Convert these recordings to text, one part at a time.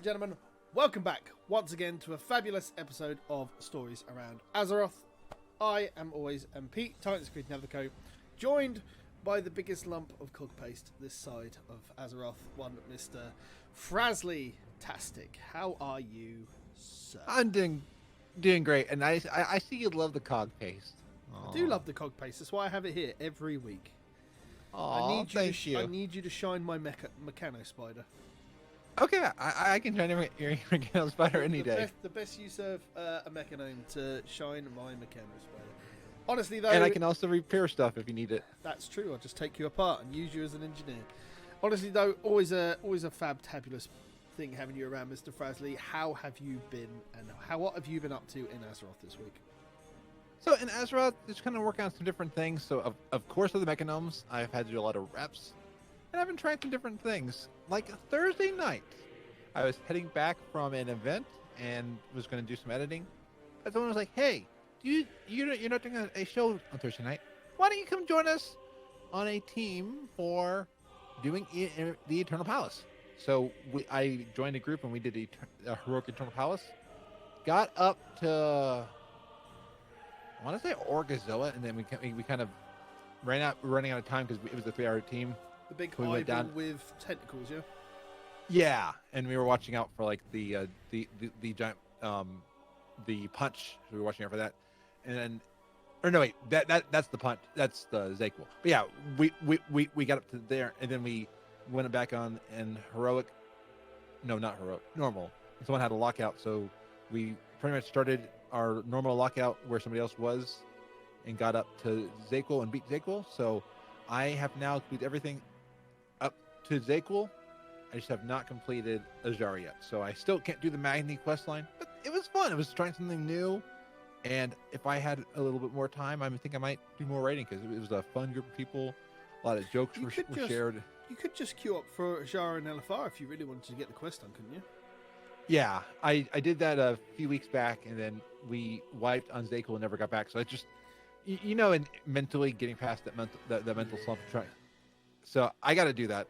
and gentlemen, welcome back once again to a fabulous episode of Stories Around Azeroth. I am always Pete, Titan's Creed Navico, joined by the biggest lump of cog paste this side of Azeroth, one Mr. Frazley Tastic. How are you, sir? I'm doing great, and I see you love the cog paste. Aww. I do love the cog paste. That's why I have it here every week. Oh, thank you. I need you to shine my Mechano Spider. Okay, I can shine your Mechano Spider any day. The best use of a Mechanome to shine my Mechano Spider. Honestly, though... And I can also repair stuff if you need it. That's true. I'll just take you apart and use you as an engineer. Honestly, though, always a fabulous thing having you around, Mr. Frazley. How have you been, and what have you been up to in Azeroth this week? So in Azeroth, just kind of working on some different things. So of course with the Mechanomes, I've had to do a lot of reps. And I've been trying some different things. Like Thursday night, I was heading back from an event and was going to do some editing. But someone was like, "Hey, you're not doing a show on Thursday night. Why don't you come join us on a team for doing the Eternal Palace?" So I joined a group and we did a heroic Eternal Palace. Got up to, I want to say Orgazoa, and then we kind of running out of time because it was a 3-hour team. The big idol with tentacles, yeah. Yeah, and we were watching out for like the giant the punch. We were watching out for that, and then, or no wait, that's the punch. That's the Zaquil. But yeah, we got up to there, and then we went back on and heroic. No, not heroic. Normal. Someone had a lockout, so we pretty much started our normal lockout where somebody else was, and got up to Zaquil and beat Zaquil. So I have now completed everything up to Zaquil. I just have not completed Azar yet. So I still can't do the Magni questline, but it was fun. It was trying something new. And if I had a little bit more time, I think I might do more raiding because it was a fun group of people. A lot of jokes were shared. You could just queue up for Azar and LFR if you really wanted to get the quest done, couldn't you? Yeah, I did that a few weeks back, and then we wiped on Zaquil and never got back. So I just, and mentally getting past that mental slump. So I got to do that.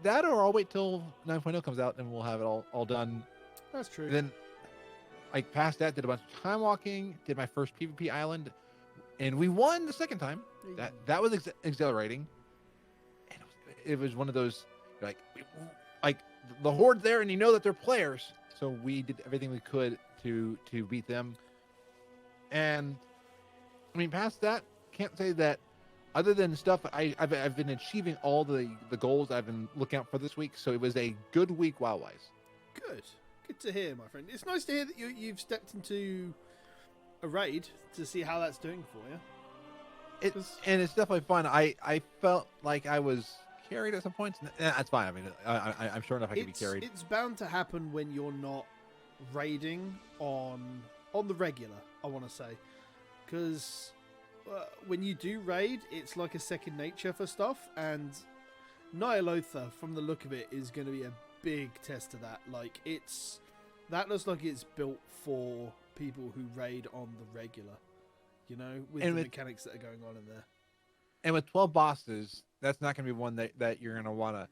That, or I'll wait till 9.0 comes out and we'll have it all done. That's true. And then I passed that, did a bunch of time walking, did my first PvP island, and we won the second time. That was exhilarating. And it was one of those like the Horde's there, and you know that they're players. So we did everything we could to beat them. And I mean, past that, can't say that. Other than stuff, I've been achieving all the goals I've been looking out for this week, so it was a good week WoW-wise. Good to hear, my friend. It's nice to hear that you've stepped into a raid to see how that's doing for you. And it's definitely fun. I felt like I was carried at some points. That's fine. I mean, I'm sure enough I can be carried. It's bound to happen when you're not raiding on the regular, I want to say, because when you do raid, it's like a second nature for stuff, and Nyalotha, from the look of it, is going to be a big test of that. Like, that looks like it's built for people who raid on the regular, with the mechanics that are going on in there. And with 12 bosses, that's not going to be one that you're going to want to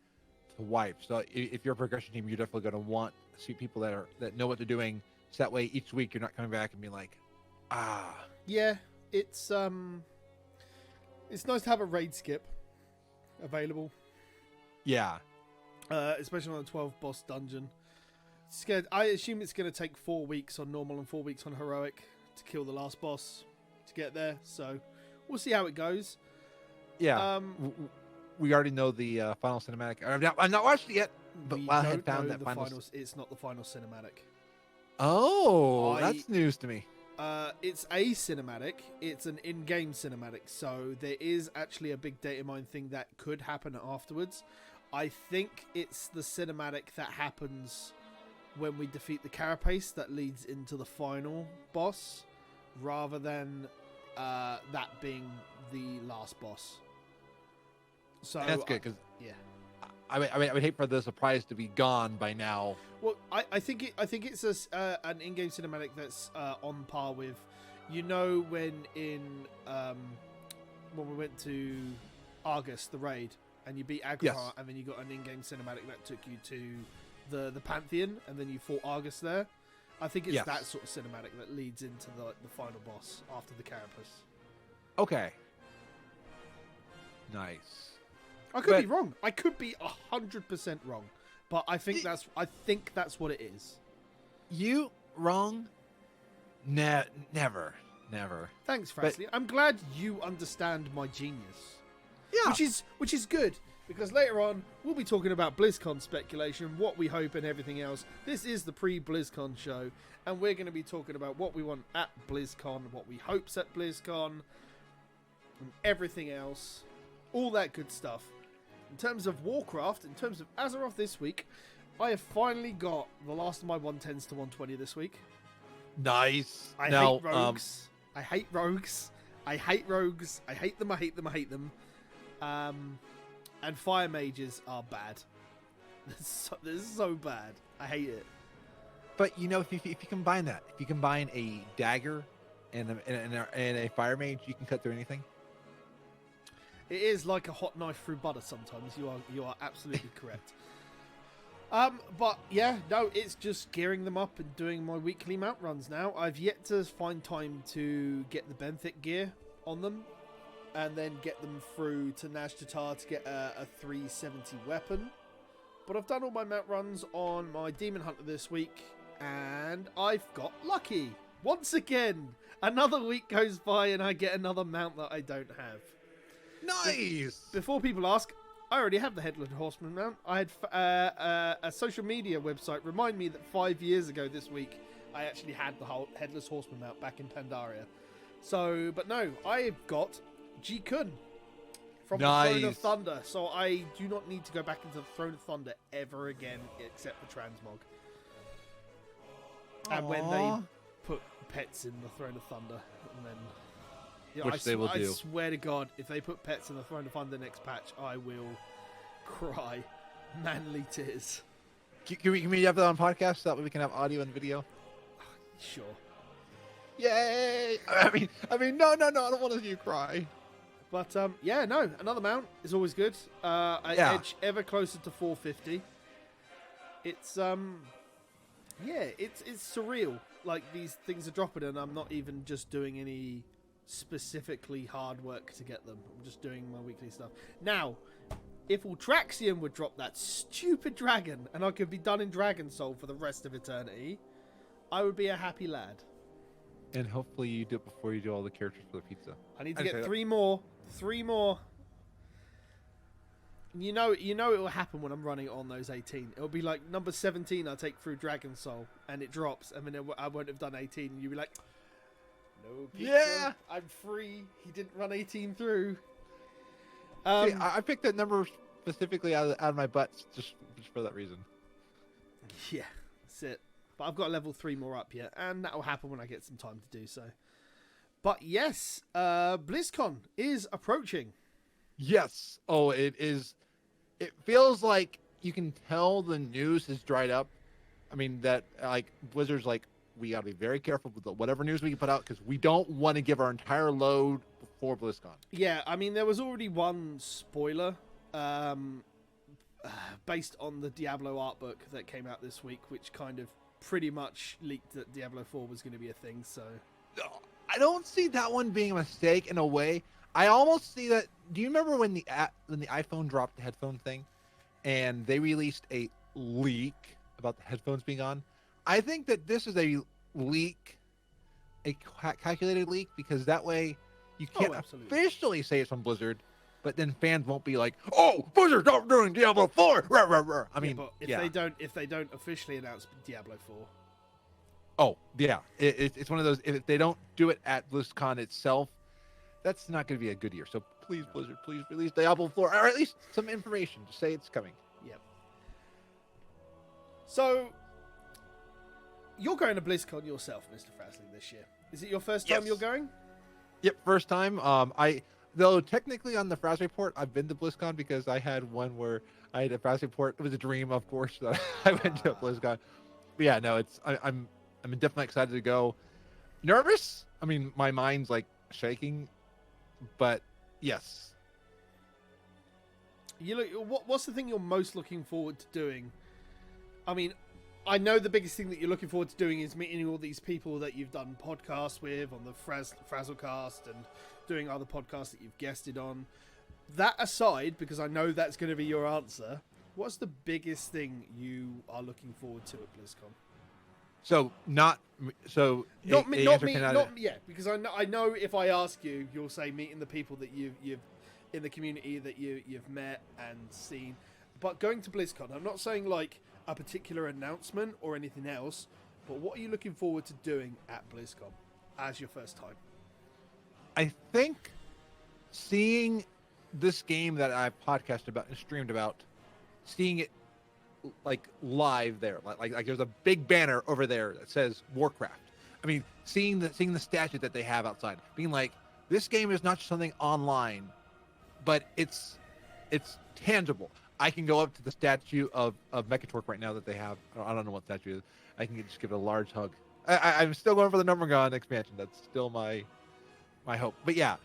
wipe. So if you're a progression team, you're definitely going to want to see people that know what they're doing. So that way, each week you're not coming back and being like, Yeah. It's nice to have a raid skip available. Yeah. Especially on a 12 boss dungeon. I assume it's going to take 4 weeks on normal and 4 weeks on heroic to kill the last boss to get there. So we'll see how it goes. Yeah. We already know the final cinematic. I've not watched it yet, but I had found that it's not the final cinematic. Oh, that's news to me. It's a cinematic. It's an in-game cinematic, so there is actually a big data mine thing that could happen afterwards. I think it's the cinematic that happens when we defeat the Carapace that leads into the final boss, rather than that being the last boss. So and that's good, because yeah, I would hate for the surprise to be gone by now. Well, I think it's an in-game cinematic that's on par with, when we went to Argus, the raid, and you beat Agrahar, and then you got an in-game cinematic that took you to the Pantheon, and then you fought Argus there. I think it's Yes. that sort of cinematic that leads into the final boss after the Carapace. Okay. Nice. I could But- be wrong. I could be 100% wrong, but I think that's what it is. You wrong? Never. Thanks, But- Frazley. I'm glad you understand my genius. Yeah. Which is good, because later on we'll be talking about BlizzCon speculation, what we hope, and everything else. This is the pre-BlizzCon show, and we're going to be talking about what we want at BlizzCon, what we hope's at BlizzCon, and everything else, all that good stuff. In terms of Warcraft, in terms of Azeroth this week, I have finally got the last of my 110s to 120 this week. Nice. I Now, hate rogues. I hate rogues. I hate rogues. I hate them. I hate them. I hate them. And fire mages are bad. This is so bad. I hate it. But you know, if you combine that, if you combine a dagger and a fire mage, you can cut through anything. It is like a hot knife through butter sometimes. You are absolutely correct. But yeah, no, it's just gearing them up and doing my weekly mount runs now. I've yet to find time to get the benthic gear on them, and then get them through to Nazjatar to get a 370 weapon. But I've done all my mount runs on my Demon Hunter this week, and I've got lucky. Once again, another week goes by and I get another mount that I don't have. Nice. Before people ask, I already have the Headless Horseman mount. I had a social media website remind me that 5 years ago this week, I actually had the whole Headless Horseman mount back in Pandaria. So, but no, I've got Ji-Kun from the Throne of Nice. Thunder. So I do not need to go back into the Throne of Thunder ever again, except for Transmog. And when they Aw. put pets in the Throne of Thunder, and then... You Which they will I do. swear to God, if they put pets in the Throne of Thunder next patch, I will cry manly tears. Can we have that on podcast so that way we can have audio and video? Sure. Yay! I mean, no, I don't want to see you cry. But yeah, no, another mount is always good. I Yeah. edge ever closer to 450. It's yeah, it's surreal. Like, these things are dropping, and I'm not even just doing any specifically hard work to get them. I'm just doing my weekly stuff. Now, if Ultraxion would drop that stupid dragon, and I could be done in Dragon Soul for the rest of eternity, I would be a happy lad. And hopefully you do it before you do all the characters for the pizza. I need to I'd get say that. 3 more. 3 more. You know it will happen when I'm running on those 18. It'll be like number 17 I take through Dragon Soul, and it drops, and then I won't have done 18, and you'll be like, no pizza, Yeah. I'm free. He didn't run 18 through. See, I picked that number specifically out of my butt just for that reason. Yeah, that's it. But I've got level 3 more up yet, and that'll happen when I get some time to do so. But yes, BlizzCon is approaching. Yes. Oh, it is. It feels like you can tell the news has dried up. I mean, that like Blizzard's like, we got to be very careful with whatever news we can put out because we don't want to give our entire load before BlizzCon. Yeah, I mean, there was already one spoiler based on the Diablo art book that came out this week, which kind of pretty much leaked that Diablo 4 was going to be a thing, so... I don't see that one being a mistake in a way. I almost see that. Do you remember when the iPhone dropped the headphone thing, and they released a leak about the headphones being on? I think that this is a leak, a calculated leak, because that way you can't absolutely. officially say it's from Blizzard, but then fans won't be like, "Oh, Blizzard, stop doing Diablo 4!" Rah, rah, rah. I mean, but if yeah. they don't officially announce Diablo 4, Oh, yeah. It's one of those. If they don't do it at BlizzCon itself, that's not going to be a good year. So please, Blizzard, please release Diablo 4, or at least some information to say it's coming. yep. So you're going to BlizzCon yourself, Mr. Frazley, this year. Is it your first time Yes. you're going? Yep, first time. Though technically on the Frazley report, I've been to BlizzCon because I had one where I had a Frazley report. It was a dream, of course, that I went to BlizzCon. But yeah, no, I'm definitely excited to go. Nervous? I mean, my mind's like shaking, but yes. You look. What's the thing you're most looking forward to doing I mean, I know the biggest thing that you're looking forward to doing is meeting all these people that you've done podcasts with on the Frazzlecast and doing other podcasts that you've guested on. That aside, because I know that's going to be your answer, what's the biggest thing you are looking forward to at BlizzCon? Because I know if I ask you, you'll say meeting the people that you've in the community that you've met and seen. But going to BlizzCon, I'm not saying like a particular announcement or anything else, but what are you looking forward to doing at BlizzCon as your first time? I think seeing this game that I've podcasted about and streamed about, seeing it like live there, like there's a big banner over there that says Warcraft. I mean, seeing the statue that they have outside, being like, this game is not just something online, but it's tangible. I can go up to the statue of Mechatork right now that they have. I don't know what statue is. I can just give it a large hug. I'm still going for the Numbergon expansion. That's still my hope. But yeah,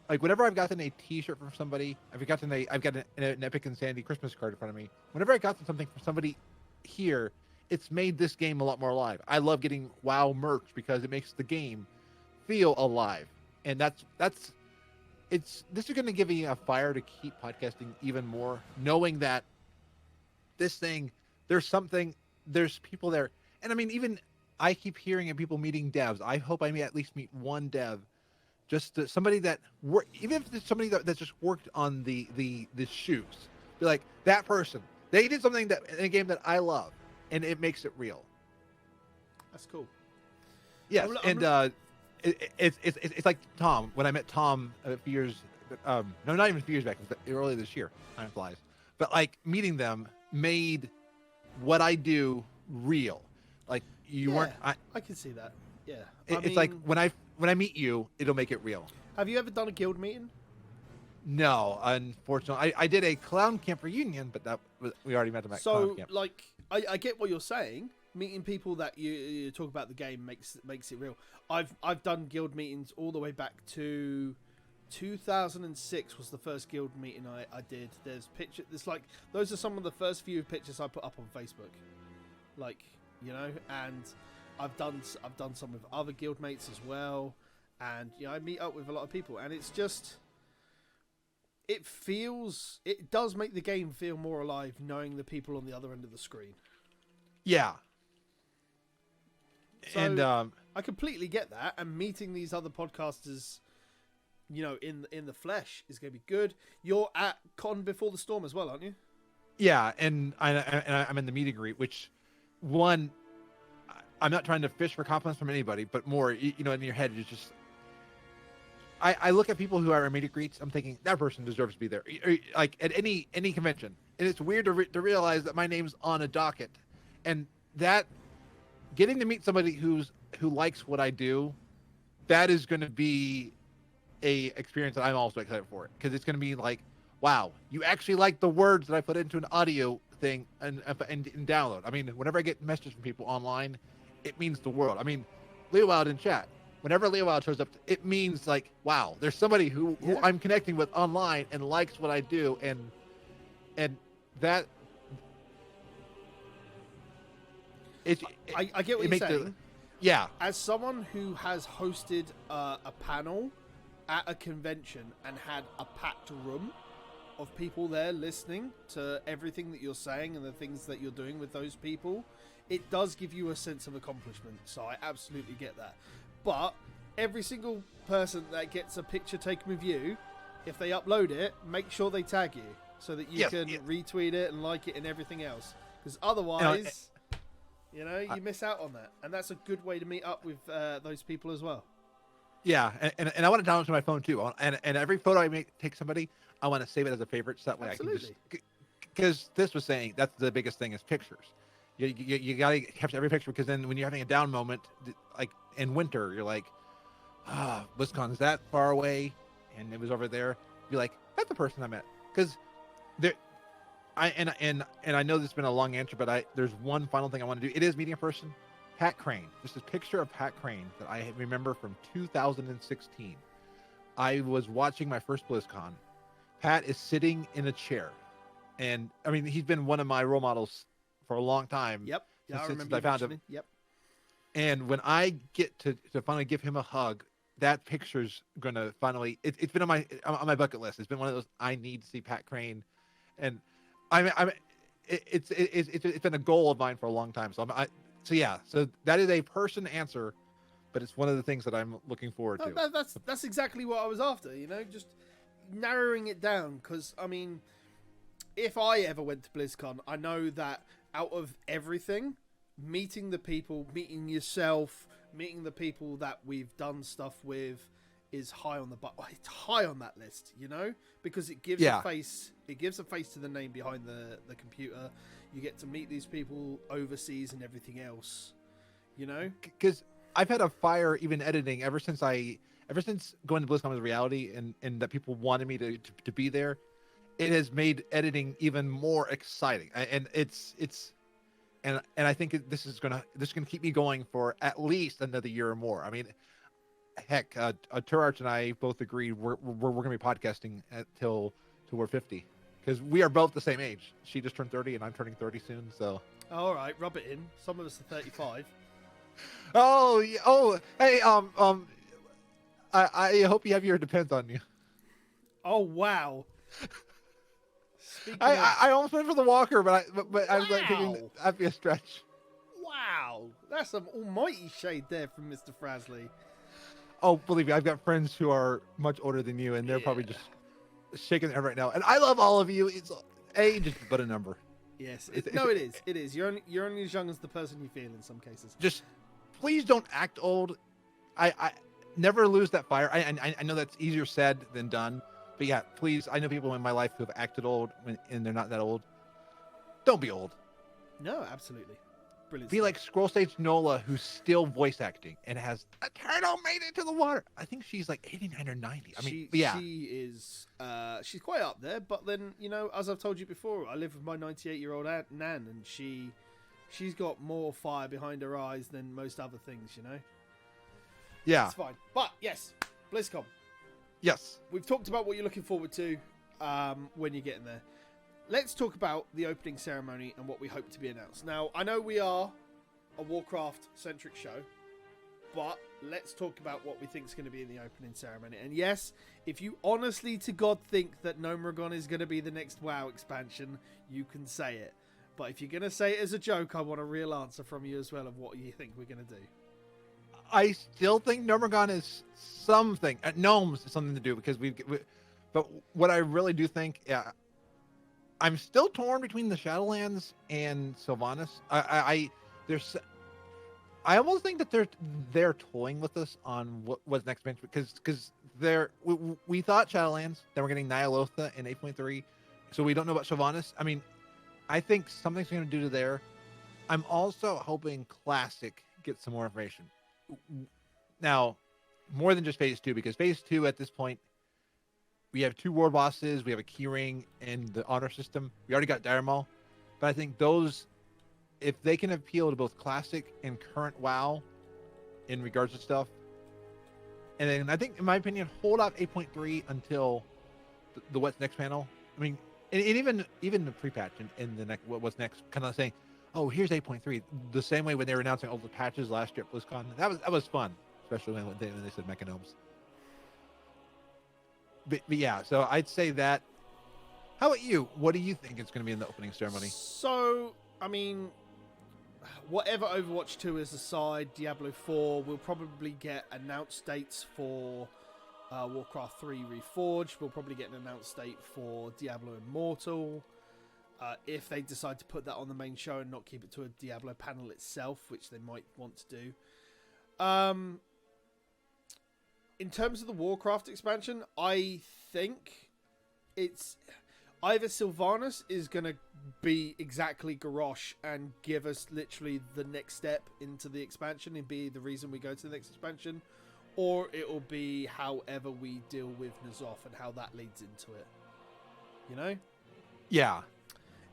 like whenever I've gotten a T-shirt from somebody, I've got an Epic and Sandy Christmas card in front of me. Whenever I got something from somebody here, it's made this game a lot more alive. I love getting WoW merch because it makes the game feel alive, and this is going to give me a fire to keep podcasting even more, knowing that this thing, there's people there. And I mean, even I keep hearing of people meeting devs. I hope I may at least meet one dev, just somebody that even if it's somebody that just worked on the shoes, be like, that person, they did something that in a game that I love, and it makes it real. That's cool. Yes, it's like Tom. When I met Tom a few years, no, not even a few years back, it was earlier this year. Time flies. But like meeting them made what I do real. Like you weren't. I can see that. Yeah, it's like when I meet you, it'll make it real. Have you ever done a guild meeting? No, unfortunately, I did a clown camp reunion, but we already met them at clown camp. So, like, I get what you're saying. Meeting people that you talk about the game makes it real. I've done guild meetings all the way back to 2006 was the first guild meeting I did. There's picture. There's like those are some of the first few pictures I put up on Facebook, like, you know. And I've done some with other guild mates as well. And you know, I meet up with a lot of people, and it's just it does make the game feel more alive knowing the people on the other end of the screen. Yeah. So and I completely get that, and meeting these other podcasters, you know, in the flesh is going to be good. You're at Con Before the Storm as well, aren't you? Yeah, and I'm in the meet and greet, which one, I'm not trying to fish for compliments from anybody, but more, you know, in your head is just, I look at people who are at meet and greets, I'm thinking that person deserves to be there, like at any convention, and it's weird to realize that my name's on a docket, and that. Getting to meet somebody who likes what I do, that is going to be a experience that I'm also excited for, because it's going to be like, wow, you actually like the words that I put into an audio thing and download. I mean, whenever I get messages from people online, it means the world. I mean, Leo Wild in chat, whenever Leo Wild shows up, it means like, wow, there's somebody who I'm connecting with online and likes what I do, and that. I get what you're saying. Yeah. As someone who has hosted a panel at a convention and had a packed room of people there listening to everything that you're saying and the things that you're doing with those people, it does give you a sense of accomplishment. So I absolutely get that. But every single person that gets a picture taken with you, if they upload it, make sure they tag you so that you can retweet it and like it and everything else. Because otherwise... You know, you miss out on that, and that's a good way to meet up with those people as well. Yeah, and I want to download to my phone too. And every photo I take somebody, I want to save it as a favorite, so that way Absolutely. I can just. Because this was saying that's the biggest thing is pictures. You gotta capture every picture, because then when you're having a down moment, like in winter, you're like, BlizzCon's that far away, and it was over there. You're like, that's the person I met, because there. And I know this has been a long answer, but there's one final thing I want to do. It is meeting a person, Pat Crane. Just a picture of Pat Crane that I remember from 2016. I was watching my first BlizzCon. Pat is sitting in a chair, and I mean he's been one of my role models for a long time. Yep. Yeah, I since remember I you found him. mentioning. Yep. And when I get to finally give him a hug, that picture's gonna finally. It's been on my bucket list. It's been one of those I need to see Pat Crane, and it's been a goal of mine for a long time. So yeah. So that is a person answer, but it's one of the things that I'm looking forward to. That's exactly what I was after. You know, just narrowing it down. Because I mean, if I ever went to BlizzCon, I know that out of everything, meeting the people, meeting yourself, meeting the people that we've done stuff with is high on it's high on that list, you know, because it gives a face to the name behind the computer. You get to meet these people overseas and everything else, you know, because I've had a fire even editing ever since going to BlizzCon was a reality and that people wanted me to be there. It has made editing even more exciting, and and I think this is gonna keep me going for at least another year or more. I mean, heck, Turarch and I both agreed we're gonna be podcasting till we're 50, because we are both the same age. She just turned 30 and I'm turning 30 soon. So all right, rub it in. Some of us are 35. Oh, yeah. Oh, hey, I hope you have your Depends on you. Oh wow. I almost went for the Walker, but I was like thinking that'd be a stretch. Wow, that's some almighty shade there from Mr. Frazley. Oh, believe me, I've got friends who are much older than you, and they're probably just shaking their head right now. And I love all of you. It's age, but a number. Yes, it is. It is. You're only as young as the person you feel in some cases. Just please don't act old. I never lose that fire. I know that's easier said than done. But yeah, please, I know people in my life who have acted old and they're not that old. Don't be old. No, absolutely. Brilliant. Be like Scroll Stage Nola, who's still voice acting and has a turtle made it to the water. I think she's like 89 or 90. I mean, she is. She's quite up there. But then, you know, as I've told you before, I live with my 98-year-old nan, and she's got more fire behind her eyes than most other things. You know. Yeah. It's fine. But yes, BlizzCon. Yes. We've talked about what you're looking forward to when you're getting there. Let's talk about the opening ceremony and what we hope to be announced. Now, I know we are a Warcraft-centric show, but let's talk about what we think is going to be in the opening ceremony. And yes, if you honestly to God think that Gnomeregan is going to be the next WoW expansion, you can say it. But if you're going to say it as a joke, I want a real answer from you as well of what you think we're going to do. I still think Gnomeregan is something. Gnomes is something to do because but what I really do think, I'm still torn between the Shadowlands and Sylvanas. I almost think that they're toying with us on what's next bench because we thought Shadowlands, then we're getting Nyalotha in 8.3, so we don't know about Sylvanas. I mean, I think something's going to do to there. I'm also hoping Classic gets some more information. Now, more than just phase 2, because phase 2 at this point, we have 2 world bosses, we have a keyring and the honor system. We already got Dire Maul, but I think those, if they can appeal to both classic and current WoW in regards to stuff, and then I think, in my opinion, hold out 8.3 until the what's next panel. I mean, and even the pre-patch and the next what's next, kind of saying, oh, here's 8.3. The same way when they were announcing all the patches last year at BlizzCon, that was fun, especially when they said Mechanomes. But yeah, so I'd say that. How about you? What do you think is going to be in the opening ceremony? So, I mean, whatever Overwatch 2 is aside, Diablo 4 will probably get announced dates for Warcraft 3 Reforged. We'll probably get an announced date for Diablo Immortal. If they decide to put that on the main show and not keep it to a Diablo panel itself, which they might want to do. In terms of the Warcraft expansion, I think it's either Sylvanas is going to be exactly Garrosh and give us literally the next step into the expansion and be the reason we go to the next expansion, or it will be however we deal with N'Zoth and how that leads into it. You know? Yeah.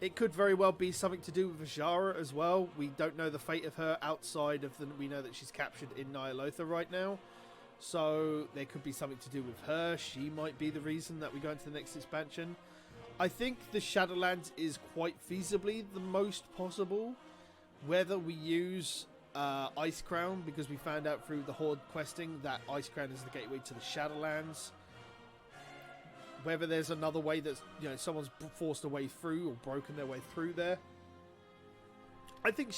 It could very well be something to do with Azshara as well. We don't know the fate of her outside of we know that she's captured in Nyalotha right now. So there could be something to do with her. She might be the reason that we go into the next expansion. I think the Shadowlands is quite feasibly the most possible. Whether we use Ice Crown, because we found out through the Horde questing that Ice Crown is the gateway to the Shadowlands. Whether there's another way that's, you know, someone's forced a way through or broken their way through there. I think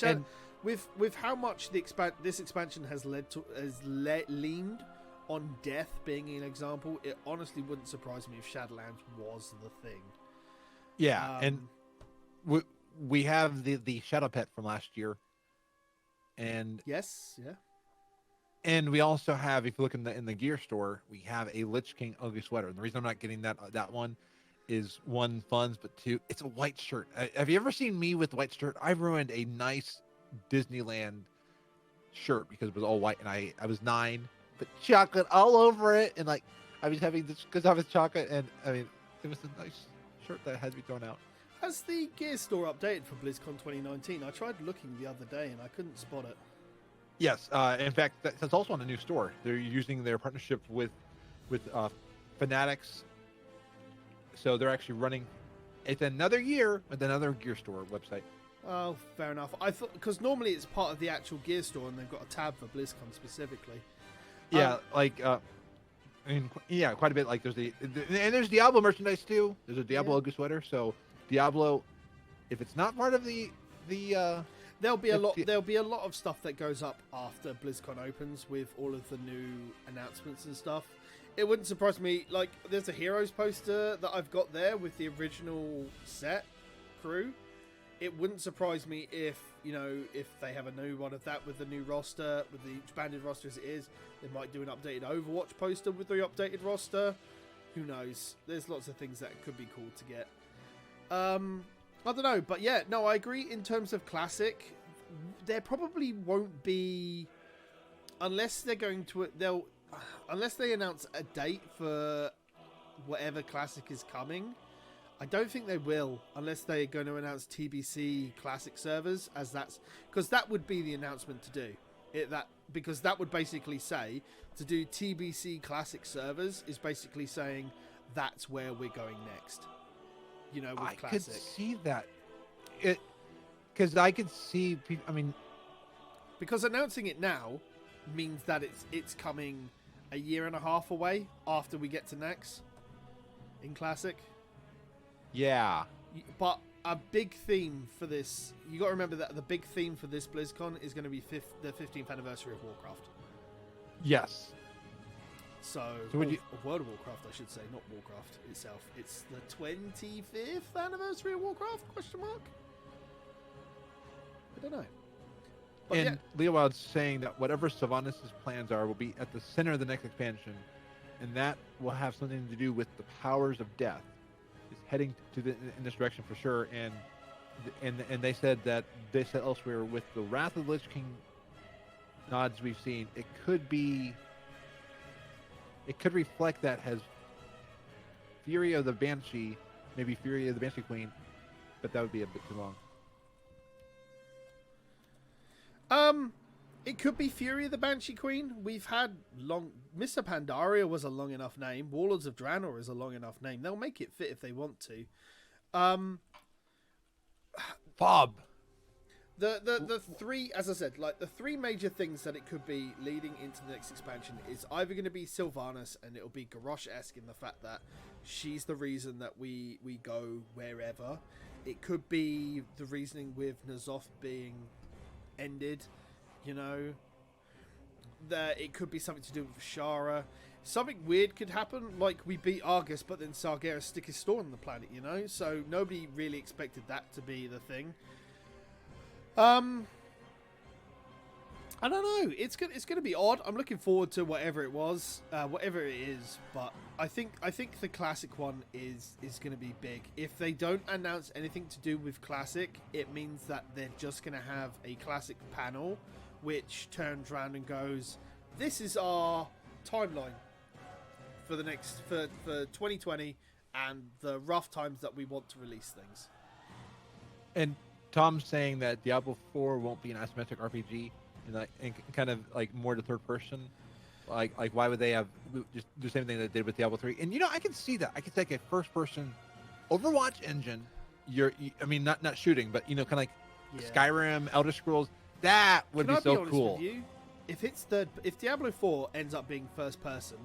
with how much this expansion has leaned on death being an example, it honestly wouldn't surprise me if Shadowlands was the thing. Yeah, and we have the Shadow Pet from last year, and yes, yeah, and we also have, if you look in the gear store, we have a Lich King ugly sweater. And the reason I'm not getting that one is, one, funds, but two, it's a white shirt. Have you ever seen me with white shirt? I ruined a nice Disneyland shirt because it was all white, and I was 9, but chocolate all over it, and like I was having this because I was chocolate, and I mean it was a nice shirt that had to be thrown out. Has the gear store updated for BlizzCon 2019? I tried looking the other day and I couldn't spot it. Yes, in fact, that's also on a new store. They're using their partnership with Fanatics, so they're actually running. It's another year with another gear store website. Oh, fair enough. I thought, because normally it's part of the actual gear store and they've got a tab for BlizzCon specifically. Yeah, quite a bit. Like there's Diablo merchandise too. There's a Diablo ugly sweater. So Diablo, if it's not part of the there'll be a lot of stuff that goes up after BlizzCon opens with all of the new announcements and stuff. It wouldn't surprise me. Like, there's a Heroes poster that I've got there with the original set crew. It wouldn't surprise me if, you know, if they have a new one of that with the new roster, with the expanded roster as it is. They might do an updated Overwatch poster with the updated roster. Who knows? There's lots of things that could be cool to get. I don't know, but yeah, no, I agree. In terms of Classic, there probably won't be, unless they're going to, unless they announce a date for whatever Classic is coming. I don't think they will, unless they're going to announce TBC Classic servers, as that's because that would be the announcement to do. Because that would basically say to do TBC Classic servers is basically saying that's where we're going next. You know, with Classic. I could see that. Because I could see. I mean, because announcing it now means that it's coming a year and a half away after we get to next in Classic. Yeah. But a big theme for this, you got to remember that the big theme for this BlizzCon is going to be the 15th anniversary of Warcraft. Yes. So would you... World of Warcraft, I should say, not Warcraft itself. It's the 25th anniversary of Warcraft? Question mark. I don't know. But and Leo Wild's saying that whatever Sylvanas' plans are will be at the center of the next expansion, and that will have something to do with the powers of death. Is heading in this direction for sure, and they said elsewhere with the Wrath of the Lich King nods we've seen, it could reflect that as Fury of the Banshee, maybe Fury of the Banshee Queen, but that would be a bit too long. It could be Fury of the Banshee Queen. We've had Mr. Pandaria was a long enough name. Warlords of Draenor is a long enough name. They'll make it fit if they want to. Bob. The three, as I said, like the three major things that it could be leading into the next expansion is either going to be Sylvanas, and it'll be Garrosh-esque in the fact that she's the reason that we go wherever. It could be the reasoning with N'Zoth being ended, you know. That it could be something to do with Shara. Something weird could happen, like we beat Argus, but then Sargeras stick his store on the planet, you know. So nobody really expected that to be the thing. I don't know. It's gonna be odd. I'm looking forward to whatever it is. But I think the Classic one is gonna be big. If they don't announce anything to do with Classic, it means that they're just gonna have a Classic panel, which turns around and goes, "This is our timeline for the next for 2020 and the rough times that we want to release things." And Tom's saying that Diablo 4 won't be an isometric RPG, and kind of like more to third person. Like why would they have just the same thing they did with Diablo 3? And you know, I can see that. I can take a first person Overwatch engine, I mean, not shooting, but kind of like Yeah. Skyrim, Elder Scrolls. That would Can be I so be honest cool. with you? If Diablo 4 ends up being first person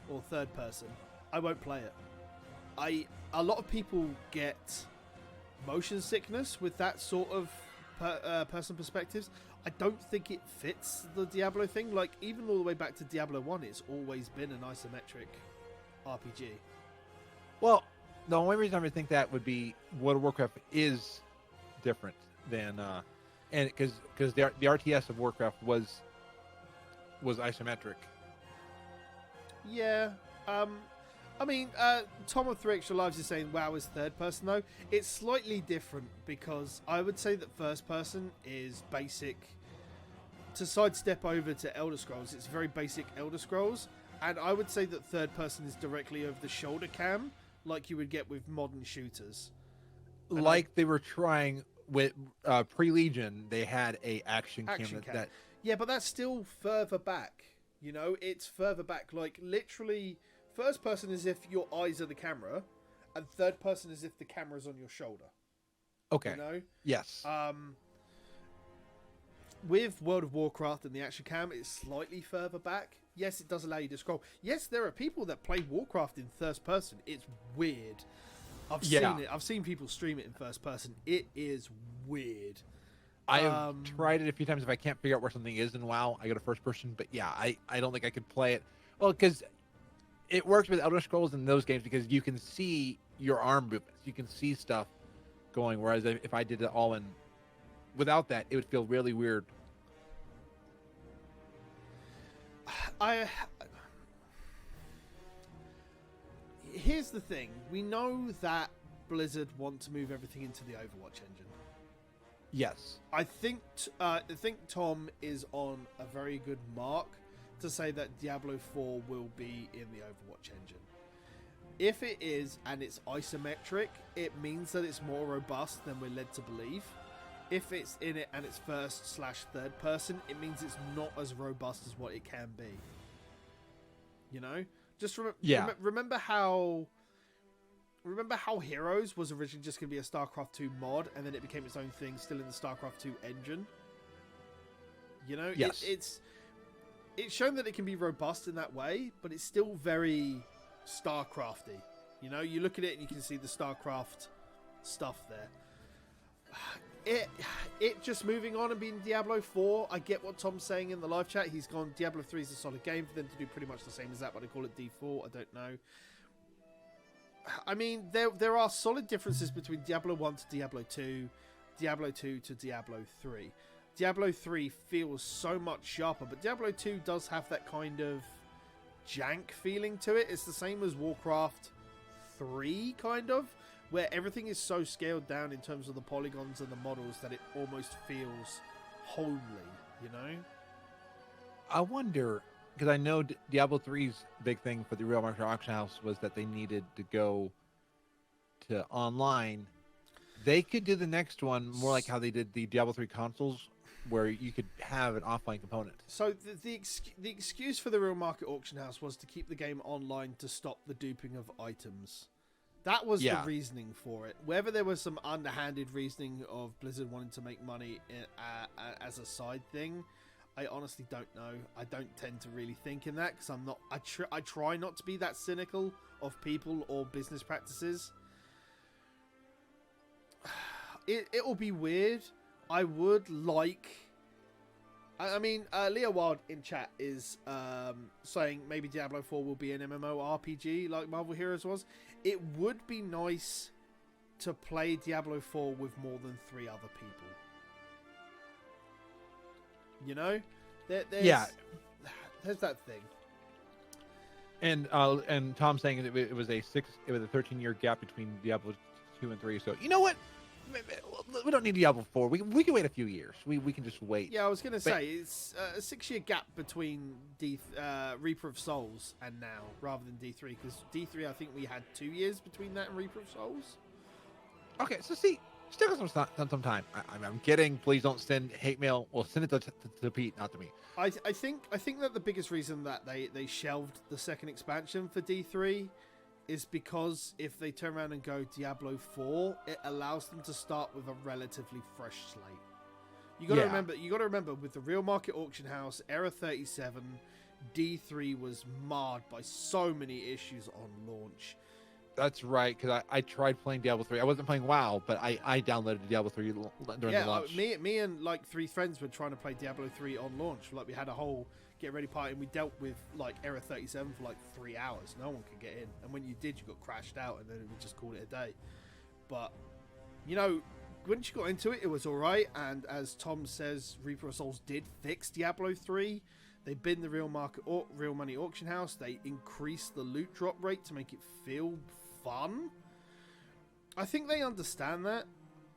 or third person, I won't play it. A lot of people get motion sickness with that sort of person perspectives. I don't think it fits the Diablo thing. Like, even all the way back to Diablo 1, it's always been an isometric RPG. Well, the only reason I would think that would be World of Warcraft is different than, and because the RTS of Warcraft was isometric. Yeah. I mean, Tom of 3 Extra Lives is saying WoW is third person, though. It's slightly different because I would say that first person is basic. To sidestep over to Elder Scrolls, it's very basic Elder Scrolls. And I would say that third person is directly over the shoulder cam, like you would get with modern shooters. And they were trying with Pre-Legion, they had a action cam. Yeah, but that's still further back. It's further back. Like, literally, first person is if your eyes are the camera, and third person is if the camera's on your shoulder. Okay. Yes. With World of Warcraft and the action cam, it's slightly further back. Yes, it does allow you to scroll. Yes, there are people that play Warcraft in first person. It's weird. I've seen it. I've seen people stream it in first person. It is weird. I have tried it a few times. If I can't figure out where something is in WoW, I go to first person. But yeah, I don't think I could play it. Well, because it works with Elder Scrolls in those games because you can see your arm movements. You can see stuff going. Whereas if I did it all in without that, it would feel really weird. Here's the thing. We know that Blizzard want to move everything into the Overwatch engine. Yes. I think Tom is on a very good mark to say that Diablo 4 will be in the Overwatch engine. If it is and it's isometric, it means that it's more robust than we're led to believe. If it's in it and it's first/third person, it means it's not as robust as what it can be. Just remember how Heroes was originally just going to be a StarCraft 2 mod, and then it became its own thing, still in the StarCraft 2 engine. Yes. It's shown that it can be robust in that way, but it's still very StarCrafty. You look at it and you can see the StarCraft stuff there. It just moving on and being Diablo 4, I get what Tom's saying in the live chat. He's gone, Diablo 3 is a solid game for them to do pretty much the same as that, but I call it D4. I don't know. I mean, there are solid differences between Diablo 1 to Diablo 2, Diablo 2 to Diablo 3. Diablo 3 feels so much sharper, but Diablo 2 does have that kind of jank feeling to it. It's the same as Warcraft 3, kind of, where everything is so scaled down in terms of the polygons and the models that it almost feels homely, I wonder, because I know Diablo 3's big thing for the Real Market Auction House was that they needed to go to online. They could do the next one more like how they did the Diablo 3 consoles, where you could have an offline component. So the excuse for the Real Market Auction House was to keep the game online to stop the duping of items. That was the reasoning for it. Whether there was some underhanded reasoning of Blizzard wanting to make money as a side thing, I honestly don't know. I don't tend to really think in that because I'm not. I try not to be that cynical of people or business practices. It will be weird. I would like. I mean, Leo Wild in chat is saying maybe Diablo 4 will be an MMORPG like Marvel Heroes was. It would be nice to play Diablo 4 with more than 3 other people. There's that thing. And Tom saying it was a 13-year gap between Diablo 2 and 3. So you know what? We don't need Diablo 4. We can wait a few years. We can just wait. Yeah, I was going to say, it's a 6-year gap between Reaper of Souls and now, rather than D3, because D3, I think we had 2 years between that and Reaper of Souls. Okay, so see, still got some time. I'm kidding. Please don't send hate mail. Well, send it to Pete, not to me. I think that the biggest reason that they shelved the second expansion for D3 is because if they turn around and go Diablo 4, it allows them to start with a relatively fresh slate. You got to remember. You got to remember with the real market auction house, Era 37, D3 was marred by so many issues on launch. That's right, because I tried playing Diablo 3. I wasn't playing WoW, but I downloaded Diablo 3 during the launch. Me and like 3 friends were trying to play Diablo 3 on launch. Like we had a whole get ready party, and we dealt with like Era 37 for like 3 hours. No one could get in, and when you did, you got crashed out, and then we just called it a day. But you know, once you got into it, it was all right. And as Tom says, Reaper of Souls did fix Diablo 3. They bin the real market, real money auction house. They increased the loot drop rate to make it feel fun. I think they understand that.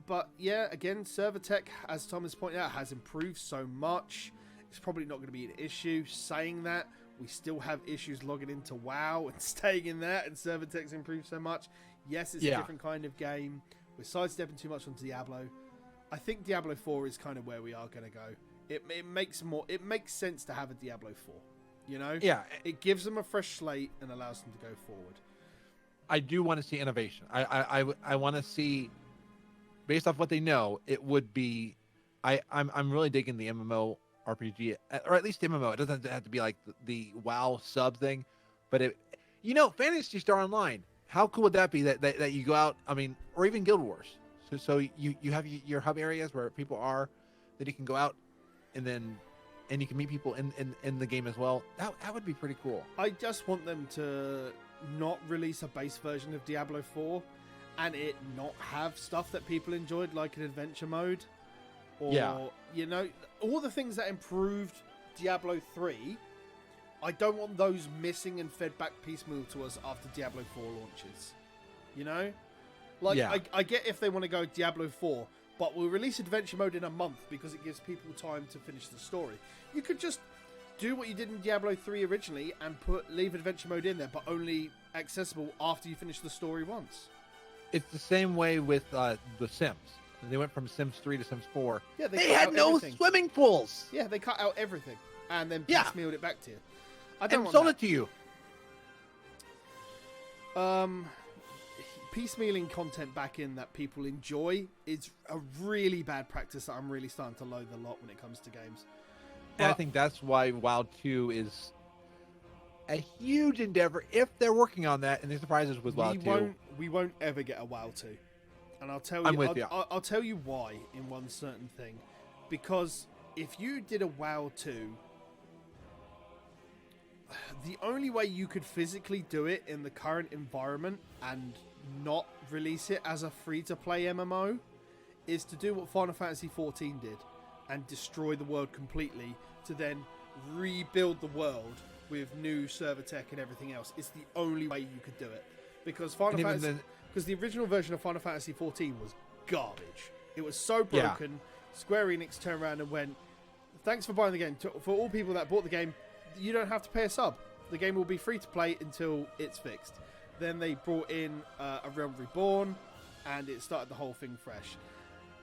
But yeah, again, server tech, as Tom has pointed out, has improved so much. It's probably not going to be an issue. Saying that, we still have issues logging into WoW and staying in that, and server tech's improved so much. Yes, it's a different kind of game. We're sidestepping too much on Diablo. I think Diablo 4 is kind of where we are going to go. It makes sense to have a Diablo 4, you know? Yeah. It gives them a fresh slate and allows them to go forward. I do want to see innovation. I want to see, based off what they know, it would be. I'm really digging the MMO RPG, or at least MMO. It doesn't have to be like the WoW sub thing, but Phantasy Star Online. How cool would that be? That you go out. I mean, or even Guild Wars. So you have your hub areas where people are, that you can go out, and you can meet people in the game as well. That would be pretty cool. I just want them to not release a base version of Diablo 4 and it not have stuff that people enjoyed, like an adventure mode, or all the things that improved Diablo 3. I don't want those missing and fed back piecemeal to us after Diablo 4 launches. You know? I get if they want to go Diablo 4, but we'll release adventure mode in a month because it gives people time to finish the story. You could just do what you did in Diablo 3 originally and leave adventure mode in there, but only accessible after you finish the story once. It's the same way with The Sims. They went from Sims 3 to Sims 4. Yeah, they had no swimming pools. Yeah, they cut out everything and then piecemealed it back to you. I don't want sold that. It to you. Piecemealing content back in that people enjoy is a really bad practice that I'm really starting to loathe a lot when it comes to games. And I think that's why WoW 2 is a huge endeavor, if they're working on that, and the surprises with WoW 2. We won't ever get a WoW 2. And I'll tell you, I'll tell you why in one certain thing. Because if you did a WoW 2, the only way you could physically do it in the current environment and not release it as a free-to-play MMO is to do what Final Fantasy XIV did and destroy the world completely, to then rebuild the world with new server tech and everything else. It's the only way you could do it. Because the original version of Final Fantasy XIV was garbage. It was so broken. Yeah. Square Enix turned around and went, thanks for buying the game. For all people that bought the game, you don't have to pay a sub. The game will be free to play until it's fixed. Then they brought in A Realm Reborn, and it started the whole thing fresh.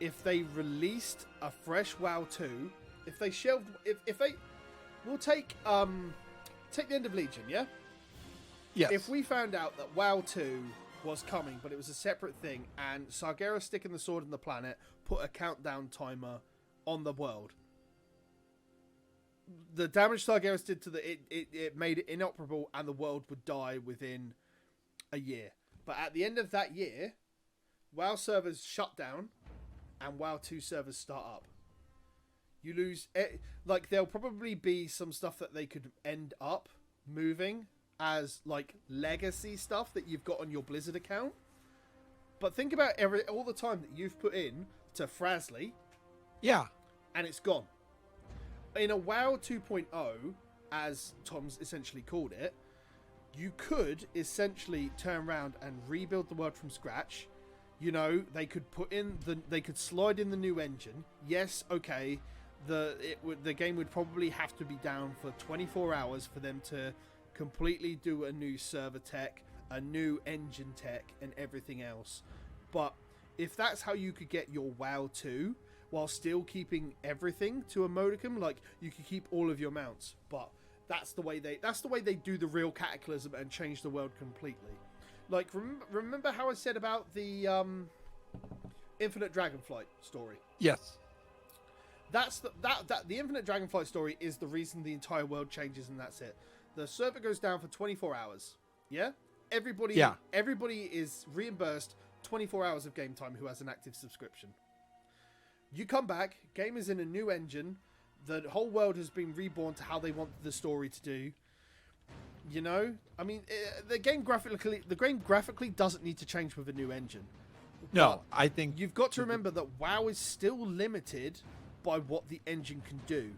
If they released a fresh WoW 2, if they shelved, if they, we'll take the end of Legion, yeah? Yes. If we found out that WoW 2 was coming, but it was a separate thing, and Sargeras sticking the sword in the planet put a countdown timer on the world, the damage Sargeras did to it made it inoperable, and the world would die within a year. But at the end of that year, WoW servers shut down, and WoW 2 servers start up. You lose, there'll probably be some stuff that they could end up moving as like legacy stuff that you've got on your Blizzard account. But think about all the time that you've put in to Frazley. Yeah. And it's gone. In a WoW 2.0, as Tom's essentially called it, you could essentially turn around and rebuild the world from scratch. You know, they could they could slide in the new engine. Yes, okay. The game would probably have to be down for 24 hours for them to completely do a new server tech, a new engine tech, and everything else. But if that's how you could get your WoW 2 while still keeping everything to a modicum, like you could keep all of your mounts, but that's the way they do the real Cataclysm and change the world completely. Like, remember how I said about the Infinite Dragonflight story? Yes. That's the Infinite Dragonflight story is the reason the entire world changes, and that's it. The server goes down for 24 hours. Yeah? Everybody is reimbursed 24 hours of game time who has an active subscription. You come back, game is in a new engine, the whole world has been reborn to how they want the story to do. You know? I mean, the game graphically doesn't need to change with a new engine. No, I think you've got to remember that WoW is still limited by what the engine can do.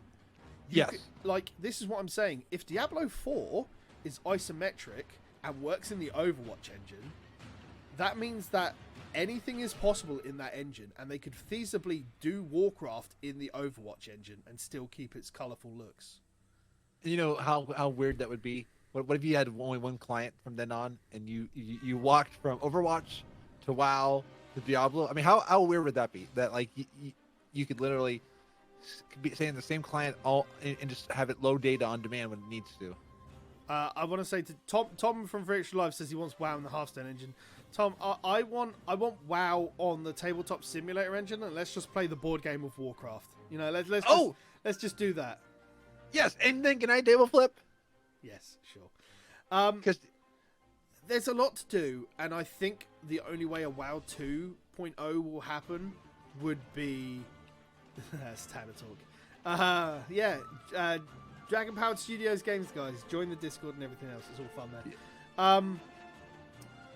Like, this is what I'm saying. If Diablo 4 is isometric and works in the Overwatch engine, that means that anything is possible in that engine, and they could feasibly do Warcraft in the Overwatch engine and still keep its colorful looks. You know how weird that would be? What if you had only one client from then on, and you walked from Overwatch to WoW to Diablo? I mean, how weird would that be? That, like, you could literally be saying the same client all and just have it load data on demand when it needs to. I want to say to Tom from Virtual Life says he wants WoW in the Hearthstone engine. Tom, I want WoW on the tabletop simulator engine, and let's just play the board game of Warcraft. You know, let's just do that. Yes, and then can I table flip? Yes, sure. Because there's a lot to do, and I think the only way a WoW 2.0 will happen would be that's Tanner talk. Dragon Powered Studios games, guys. Join the Discord and everything else. It's all fun there.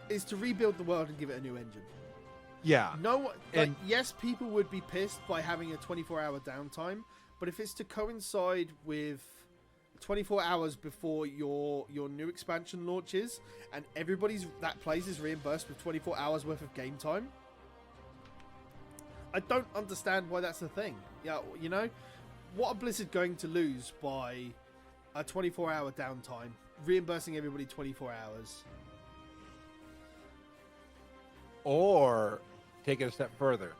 Is to rebuild the world and give it a new engine. Yeah. Yes, people would be pissed by having a 24-hour downtime, but if it's to coincide with 24 hours before your new expansion launches, and everybody's that plays is reimbursed with 24 hours worth of game time, I don't understand why that's a thing. Yeah, you know, what are Blizzard going to lose by a 24-hour downtime, reimbursing everybody 24 hours? Or take it a step further.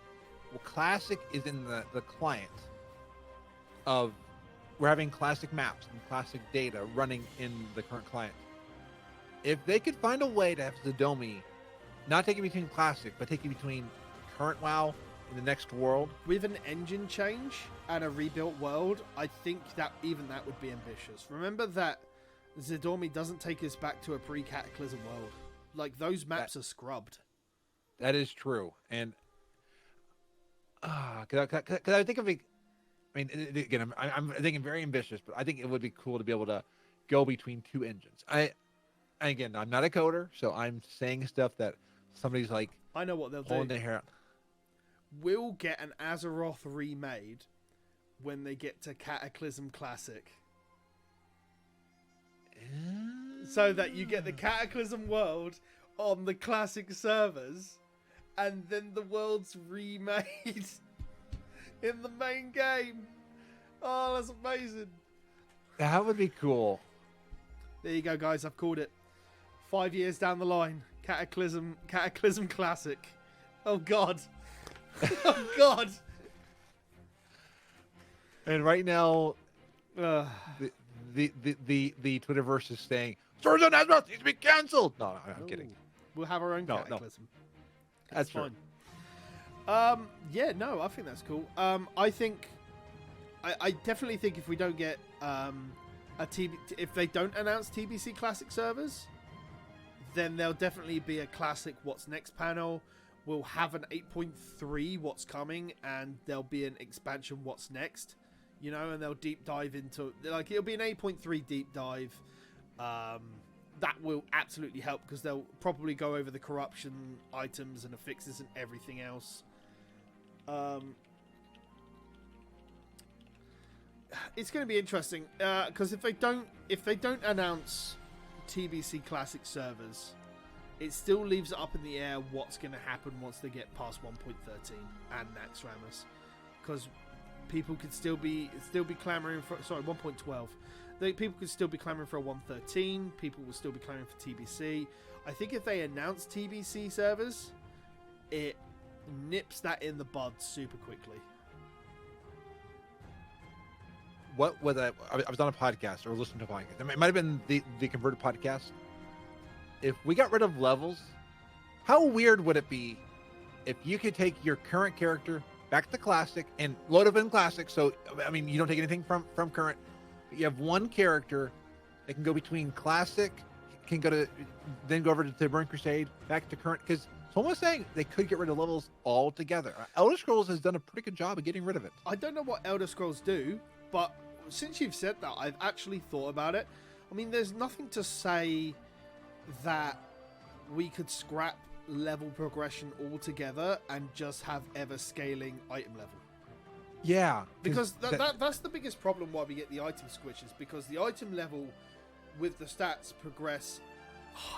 Well, Classic is in the client of we're having Classic maps and Classic data running in the current client. If they could find a way to have Zadomi not take it between Classic, but take it between current WoW in the next world with an engine change and a rebuilt world, I think that even that would be ambitious. Remember that Zadomi doesn't take us back to a pre-Cataclysm world. Like, those maps are scrubbed. That is true. And cause I think of it, I mean, again, I'm thinking very ambitious, but I think it would be cool to be able to go between two engines. Again, I'm not a coder, so I'm saying stuff that somebody's like, I know what they'll pulling do. Their hair out. We'll get an Azeroth remade when they get to Cataclysm Classic. So that you get the Cataclysm world on the Classic servers, and then the world's remade in the main game. Oh, that's amazing. That would be cool. There you go, guys. I've called it. 5 years down the line, Cataclysm Classic. Oh, God. Oh, God. And right now, the Twitterverse is saying, Stories Around Azeroth needs to be canceled. No, I'm kidding. We'll have our own Cataclysm. No. That's fine. I think that's cool. I definitely think if we don't get if they don't announce TBC Classic servers, then there'll definitely be a Classic What's Next panel. We'll have an 8.3 What's Coming, and there'll be an expansion What's Next, you know, and they'll deep dive into, like, it'll be an 8.3 deep dive. That will absolutely help because they'll probably go over the corruption items and affixes and everything else. It's going to be interesting because if they don't announce TBC Classic servers, it still leaves it up in the air what's going to happen once they get past 1.13 and Naxxramas, because people could still be clamoring for 1.12. People could still be clamoring for a 113. People will still be clamoring for TBC. I think if they announce TBC servers, it nips that in the bud super quickly. What was I was on a podcast or listening to a podcast. It might have been the Converted podcast. if we got rid of levels, how weird would it be if you could take your current character back to classic and load up in classic? So I mean, you don't take anything from current, but you have one character that can go between classic, can go to then go over to Burn Crusade, back to current. Because it's almost saying they could get rid of levels altogether. Elder Scrolls has done a pretty good job of getting rid of it. I don't know what Elder Scrolls do, but since you've said that, I've actually thought about it. I mean, there's nothing to say that we could scrap level progression altogether and just have ever scaling item level. Yeah, because that's the biggest problem why we get the item squishes, because the item level with the stats progress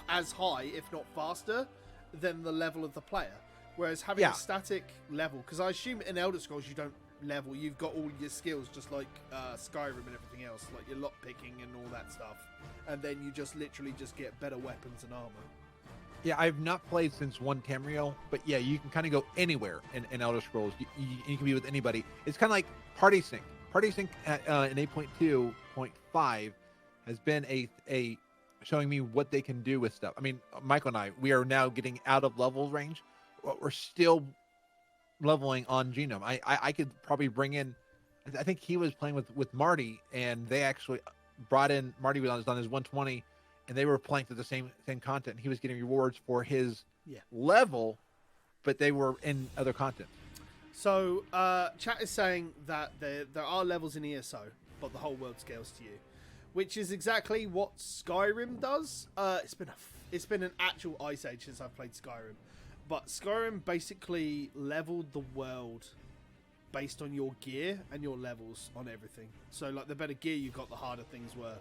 as high, if not faster, than the level of the player. Whereas having a static level, because I assume in Elder Scrolls you don't level, you've got all your skills just like Skyrim and everything else, like your lock picking and all that stuff, and then you just literally just get better weapons and armor. Yeah, I've not played since 1 Tamriel, but yeah, you can kind of go anywhere in Elder Scrolls. You can be with anybody. It's kind of like Party Sync. Party Sync in 8.2.5 has been a showing me what they can do with stuff. I mean, Michael and I, we are now getting out of level range, but we're still leveling on Genome. I could probably bring in, I think he was playing with Marty, and they actually brought in, Marty was on his 120, and they were playing through the same content. He was getting rewards for his level, but they were in other content. So chat is saying that there are levels in ESO, but the whole world scales to you, which is exactly what Skyrim does. It's been an actual ice age since I've played Skyrim, but Skyrim basically leveled the world based on your gear and your levels on everything. So like the better gear you got, the harder things were.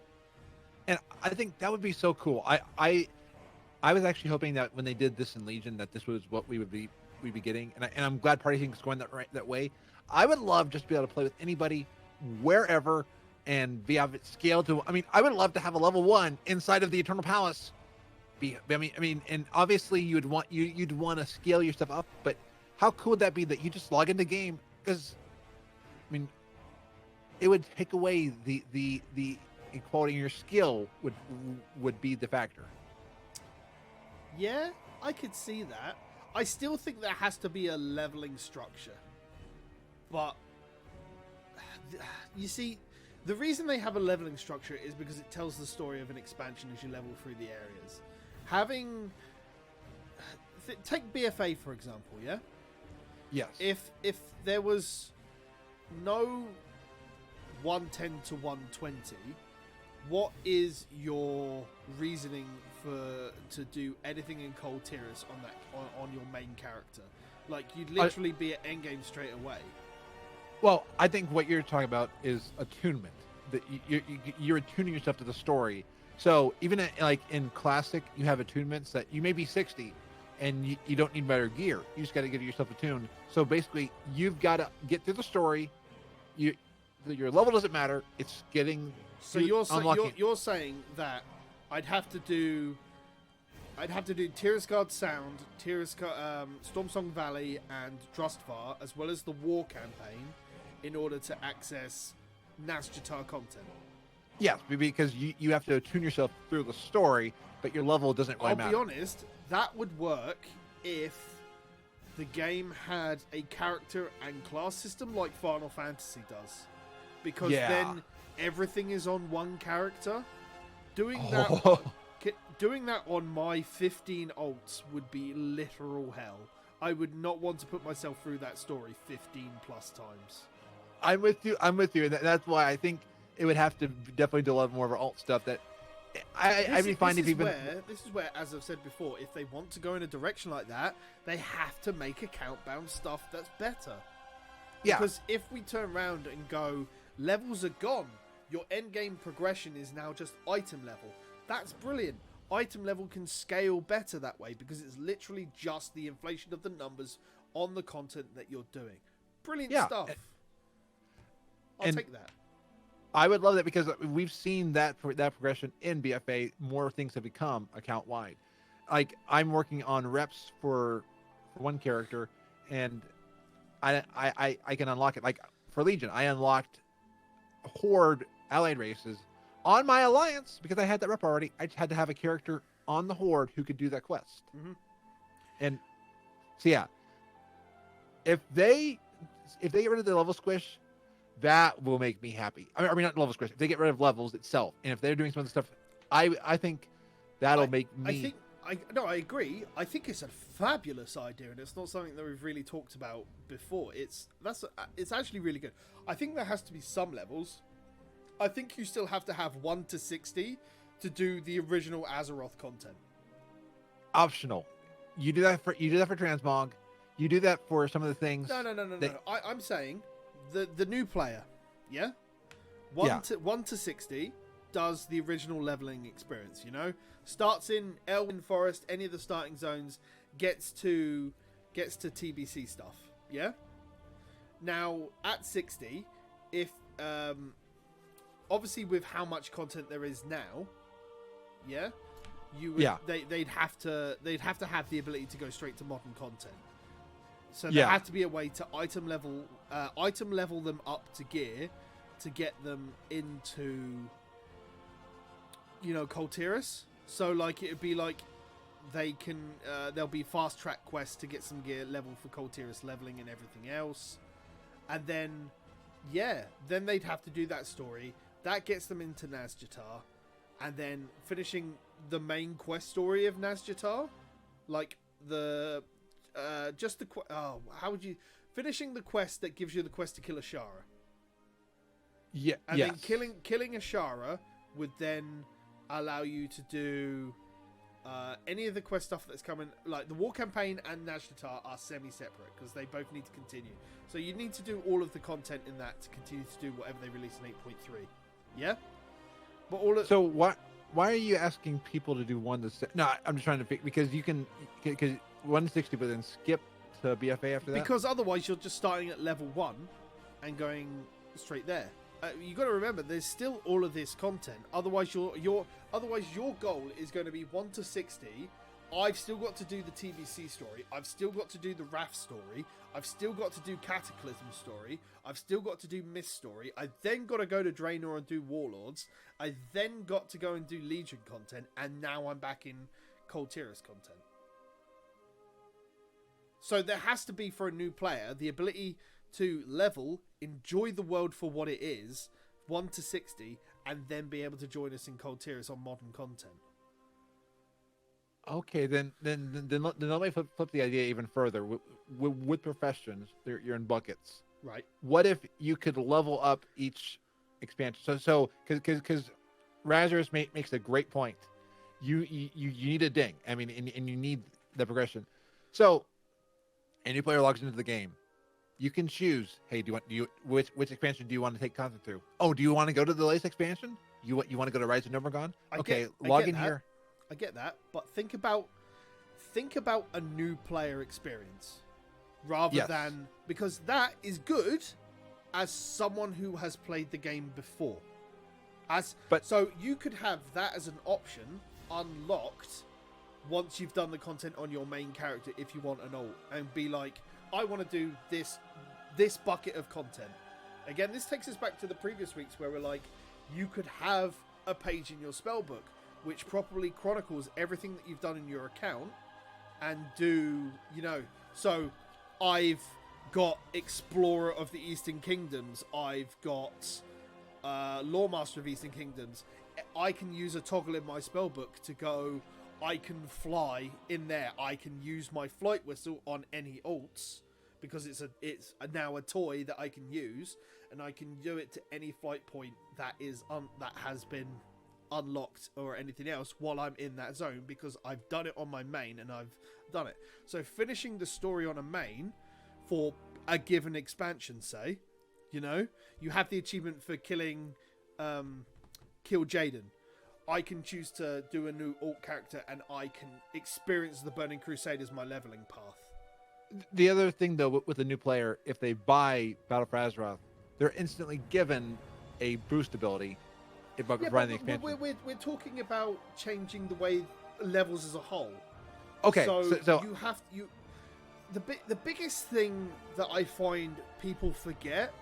And I think that would be so cool. I was actually hoping that when they did this in Legion, that this was what we'd be getting. And I'm glad Party Sync is going that way. I would love just to be able to play with anybody, wherever, and be able to scale to. I mean, I would love to have a level 1 inside of the Eternal Palace. I mean, and obviously you'd want to scale your stuff up. But how cool would that be that you just log into game? Because I mean, it would take away the equality in your skill would be the factor. Yeah, I could see that. I still think there has to be a leveling structure. But you see, the reason they have a leveling structure is because it tells the story of an expansion as you level through the areas. Take BFA for example, yeah? Yes. If there was no 110 to 120, what is your reasoning to do anything in Cold Tears on your main character? Like, you'd literally be at endgame straight away. Well, I think what you're talking about is attunement. That you're attuning yourself to the story. So even in Classic, you have attunements that you may be 60, and you don't need better gear. You just got to get yourself attuned. So basically, you've got to get through the story. Your level doesn't matter. It's getting. So you're saying that I'd have to do Tirasgard Sound, Stormsong Valley, and Drustvar, as well as the War campaign, in order to access Nazjatar content. Yes, because you have to attune yourself through the story, but your level doesn't really matter. I'll be honest, that would work if the game had a character and class system like Final Fantasy does. Because then everything is on one character. Doing that on my 15 alts would be literal hell. I would not want to put myself through that story 15 plus times. I'm with you. And that's why I think it would have to definitely do a lot more of our alt stuff. That I'd be finding people. This is where, as I've said before, if they want to go in a direction like that, they have to make account-bound stuff that's better. Yeah. Because if we turn around and go, levels are gone, your endgame progression is now just item level. That's brilliant. Item level can scale better that way because it's literally just the inflation of the numbers on the content that you're doing. Brilliant stuff. I'll take that. I would love that because we've seen that progression in BFA. More things have become account wide. Like, I'm working on reps for one character, and I can unlock it. Like for Legion, I unlocked Horde allied races on my alliance because I had that rep already. I just had to have a character on the Horde who could do that quest. Mm-hmm. And so yeah, if they get rid of the level squish, that will make me happy. I mean not level squish. If they get rid of levels itself, and if they're doing some of the stuff, I think that'll make me. I agree. I think it's a fabulous idea, and it's not something that we've really talked about before. It's actually really good. I think there has to be some levels. I think you still have to have 1 to 60 to do the original Azeroth content. Optional. You do that for transmog. You do that for some of the things. No. I'm saying the new player, yeah, 1 to 60 does the original leveling experience. You know, starts in Elwyn Forest, any of the starting zones, gets to TBC stuff. Yeah. Now at 60, if obviously with how much content there is now, yeah, you would, they'd have to have the ability to go straight to modern content. So there had to be a way to item level them up to gear to get them into, you know, Coltiris. So like it would be like they can there'll be fast track quests to get some gear level for Coltiris leveling and everything else, and then then they'd have to do that story that gets them into Nazjatar, and then finishing the main quest story of Nazjatar, like the how would you finishing the quest that gives you the quest to kill Ashara? Yeah, and then killing Ashara would then allow you to do any of the quest stuff that's coming. Like the war campaign and Nazjatar are semi-separate because they both need to continue. So you need to do all of the content in that to continue to do whatever they release in 8.3. Yeah, but so what? Why are you asking people to do 1 to 6? No, I'm just trying to pick because you can 1 to 60, but then skip to BFA after that. Because otherwise, you're just starting at level 1 and going straight there. You got to remember, there's still all of this content. Otherwise, your goal is going to be 1 to 60. I've still got to do the TBC story. I've still got to do the Wrath story. I've still got to do Cataclysm story. I've still got to do Mist story. I then got to go to Draenor and do Warlords. I then got to go and do Legion content, and now I'm back in Coltiris content. So there has to be, for a new player, the ability to level, enjoy the world for what it is, 1 to 60, and then be able to join us in Coltiris on modern content. Okay, then let me flip the idea even further. With professions, you're in buckets. Right. What if you could level up each expansion? So because Razorus makes a great point. You need a ding. I mean, and you need the progression. So, a new player logs into the game. You can choose. Hey, which expansion do you want to take content through? Oh, do you want to go to the latest expansion? You want to go to Rise of Nobragon? Okay, log in here. I get that, but think about a new player experience rather than, because that is good as someone who has played the game before. So you could have that as an option unlocked once you've done the content on your main character if you want an alt, and be like, I want to do this bucket of content. Again, this takes us back to the previous weeks where we're like, you could have a page in your spellbook which properly chronicles everything that you've done in your account, and do, you know, so I've got Explorer of the Eastern Kingdoms, I've got Lawmaster of Eastern Kingdoms. I can use a toggle in my spellbook to go, I can fly in there, I can use my flight whistle on any alts, because it's now a toy that I can use, and I can do it to any flight point that has been unlocked or anything else while I'm in that zone, because I've done it on my main and I've done it. So finishing the story on a main for a given expansion, say, you know, you have the achievement for killing kill Jaden. I can choose to do a new alt character and I can experience the Burning Crusade as my leveling path. The other thing though with a new player, if they buy Battle for Azeroth, they're instantly given a boost ability. We're talking about changing the way levels as a whole. Okay, so the biggest thing that I find people forget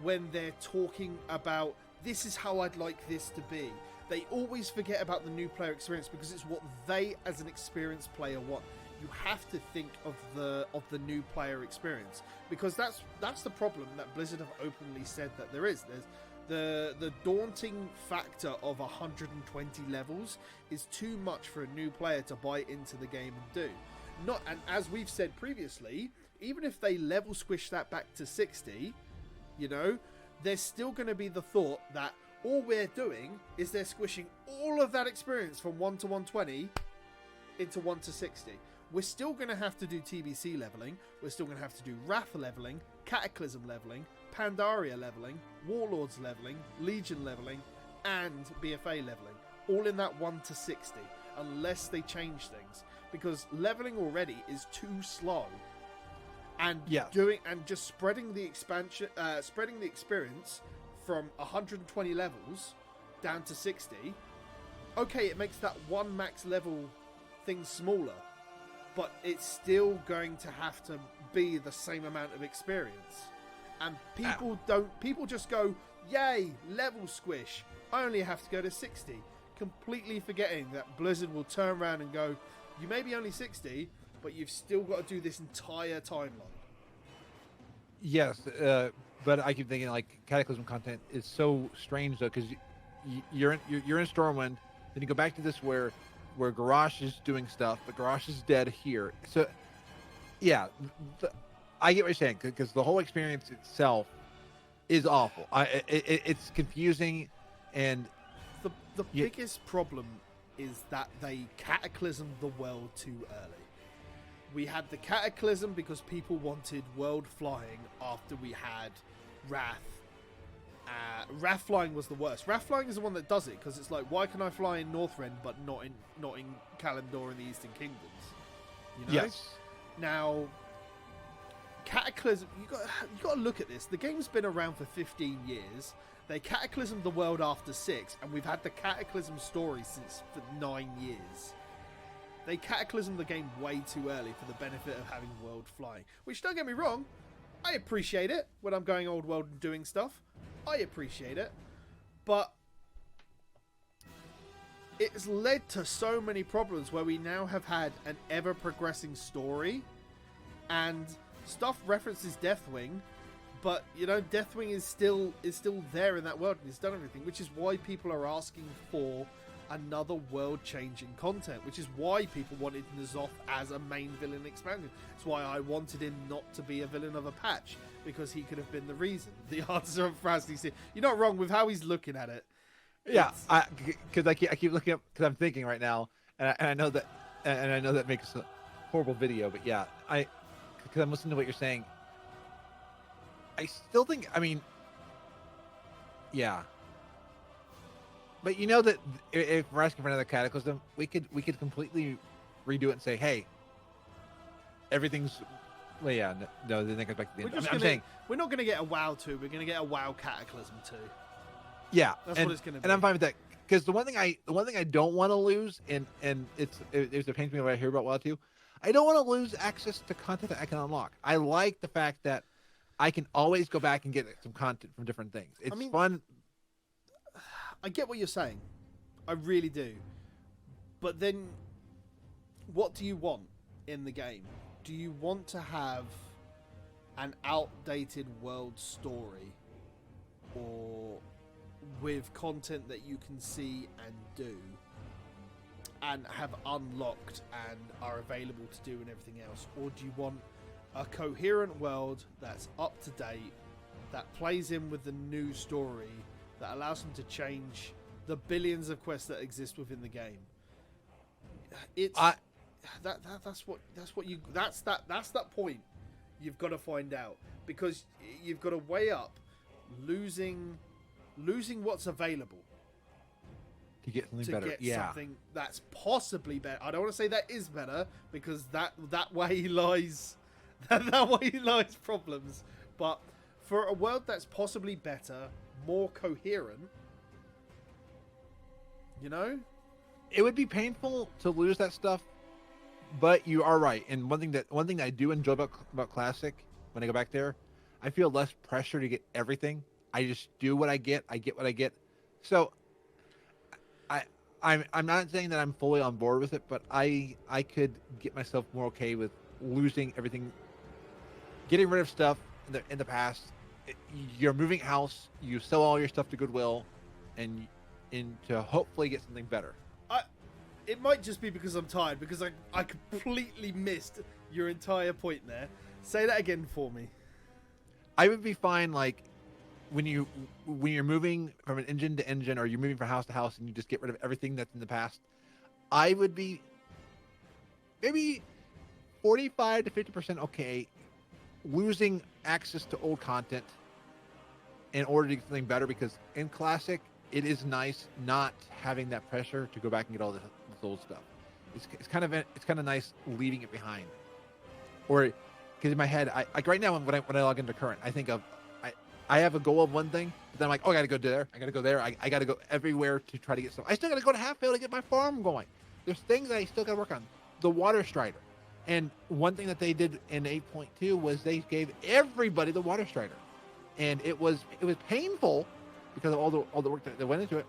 when they're talking about, this is how I'd like this to be, They always forget about the new player experience because it's what they, as an experienced player, want. You have to think of the new player experience, because that's the problem that Blizzard have openly said that there is. There's the daunting factor of 120 levels is too much for a new player to buy into the game and do. And as we've said previously, even if they level squish that back to 60, there's still going to be the thought that all we're doing is they're squishing all of that experience from 1 to 120 into 1 to 60. We're still going to have to do TBC leveling. We're still going to have to do Wrath leveling, Cataclysm leveling, Pandaria leveling, Warlords leveling, Legion leveling, and BFA leveling. All in that 1 to 60, unless they change things. Because leveling already is too slow. And just spreading the experience from 120 levels down to 60, okay, it makes that one max level thing smaller, but it's still going to have to be the same amount of experience. And people just go, yay, level squish, I only have to go to 60, completely forgetting that Blizzard will turn around and go, you may be only 60, but you've still got to do this entire timeline. Yes, but I keep thinking like Cataclysm content is so strange though, because you're in Stormwind, then you go back to this where Garrosh is doing stuff, but Garrosh is dead here. So yeah, I get what you're saying, because the whole experience itself is awful. It's confusing, and the biggest problem is that they cataclysmed the world too early. We had the Cataclysm because people wanted world flying after we had Wrath. Wrath flying was the worst. Wrath flying is the one that does it, because it's like, why can I fly in Northrend but not in Kalimdor and the Eastern Kingdoms? Yes. Now, Cataclysm, you got to look at this. The game's been around for 15 years. They cataclysmed the world after 6, and we've had the Cataclysm story for 9 years. They cataclysmed the game way too early for the benefit of having world flying. Which, don't get me wrong, I appreciate it when I'm going old world and doing stuff. I appreciate it. But it's led to so many problems where we now have had an ever-progressing story, and stuff references Deathwing, but Deathwing is still there in that world and it's done everything, which is why people are asking for another world-changing content, which is why people wanted N'Zoth as a main villain expansion. It's why I wanted him not to be a villain of a patch, because he could have been the reason. The answer of Frazley said, you're not wrong with how he's looking at it. Yeah, because I keep looking up, because I'm thinking right now, and I know that makes a horrible video, but yeah, because I'm listening to what you're saying, I still think, yeah. But that if we're asking for another Cataclysm, we could completely redo it and say, hey, everything's... Well, yeah, no, then it goes back to the end. I'm saying... We're not going to get a WoW 2, we're going to get a WoW Cataclysm 2. Yeah. That's what it's going to be. And I'm fine with that. Because the one thing I don't want to lose, and it's a pain to me when I hear about WoW 2, I don't want to lose access to content that I can unlock. I like the fact that I can always go back and get some content from different things. It's fun. I get what you're saying. I really do. But then, what do you want in the game? Do you want to have an outdated world story, or with content that you can see and do and have unlocked and are available to do and everything else? Or do you want a coherent world that's up to date, that plays in with the new story, that allows them to change the billions of quests that exist within the game? That's that point you've got to find out, because you've got to weigh up losing what's available to get something better. Something that's possibly better. I don't want to say that is better, because that way lies problems. But for a world that's possibly better, more coherent, it would be painful to lose that stuff. But you are right. And one thing that I do enjoy about Classic, when I go back there, I feel less pressure to get everything. I just do what I get. I get what I get. So I'm not saying that I'm fully on board with it, but I could get myself more okay with losing everything, getting rid of stuff in the past. You're moving house, you sell all your stuff to Goodwill, and to hopefully get something better. It might just be because I'm tired, because I completely missed your entire point there. Say that again for me. I would be fine, like when you're moving from an engine to engine, or you're moving from house to house, and you just get rid of everything that's in the past. I would be maybe 45 to 50% okay losing access to old content in order to get something better, because in Classic, it is nice not having that pressure to go back and get all this old stuff. It's kind of nice leaving it behind. Or, because in my head, like right now when I log into Current, I think of I have a goal of one thing, but then I'm like, oh, I got to go there. I got to go there. I got to go everywhere to try to get stuff. I still got to go to Halfvale to get my farm going. There's things that I still got to work on. The Water Strider. And one thing that they did in 8.2 was they gave everybody the Water Strider. And it was painful because of all the work that went into it.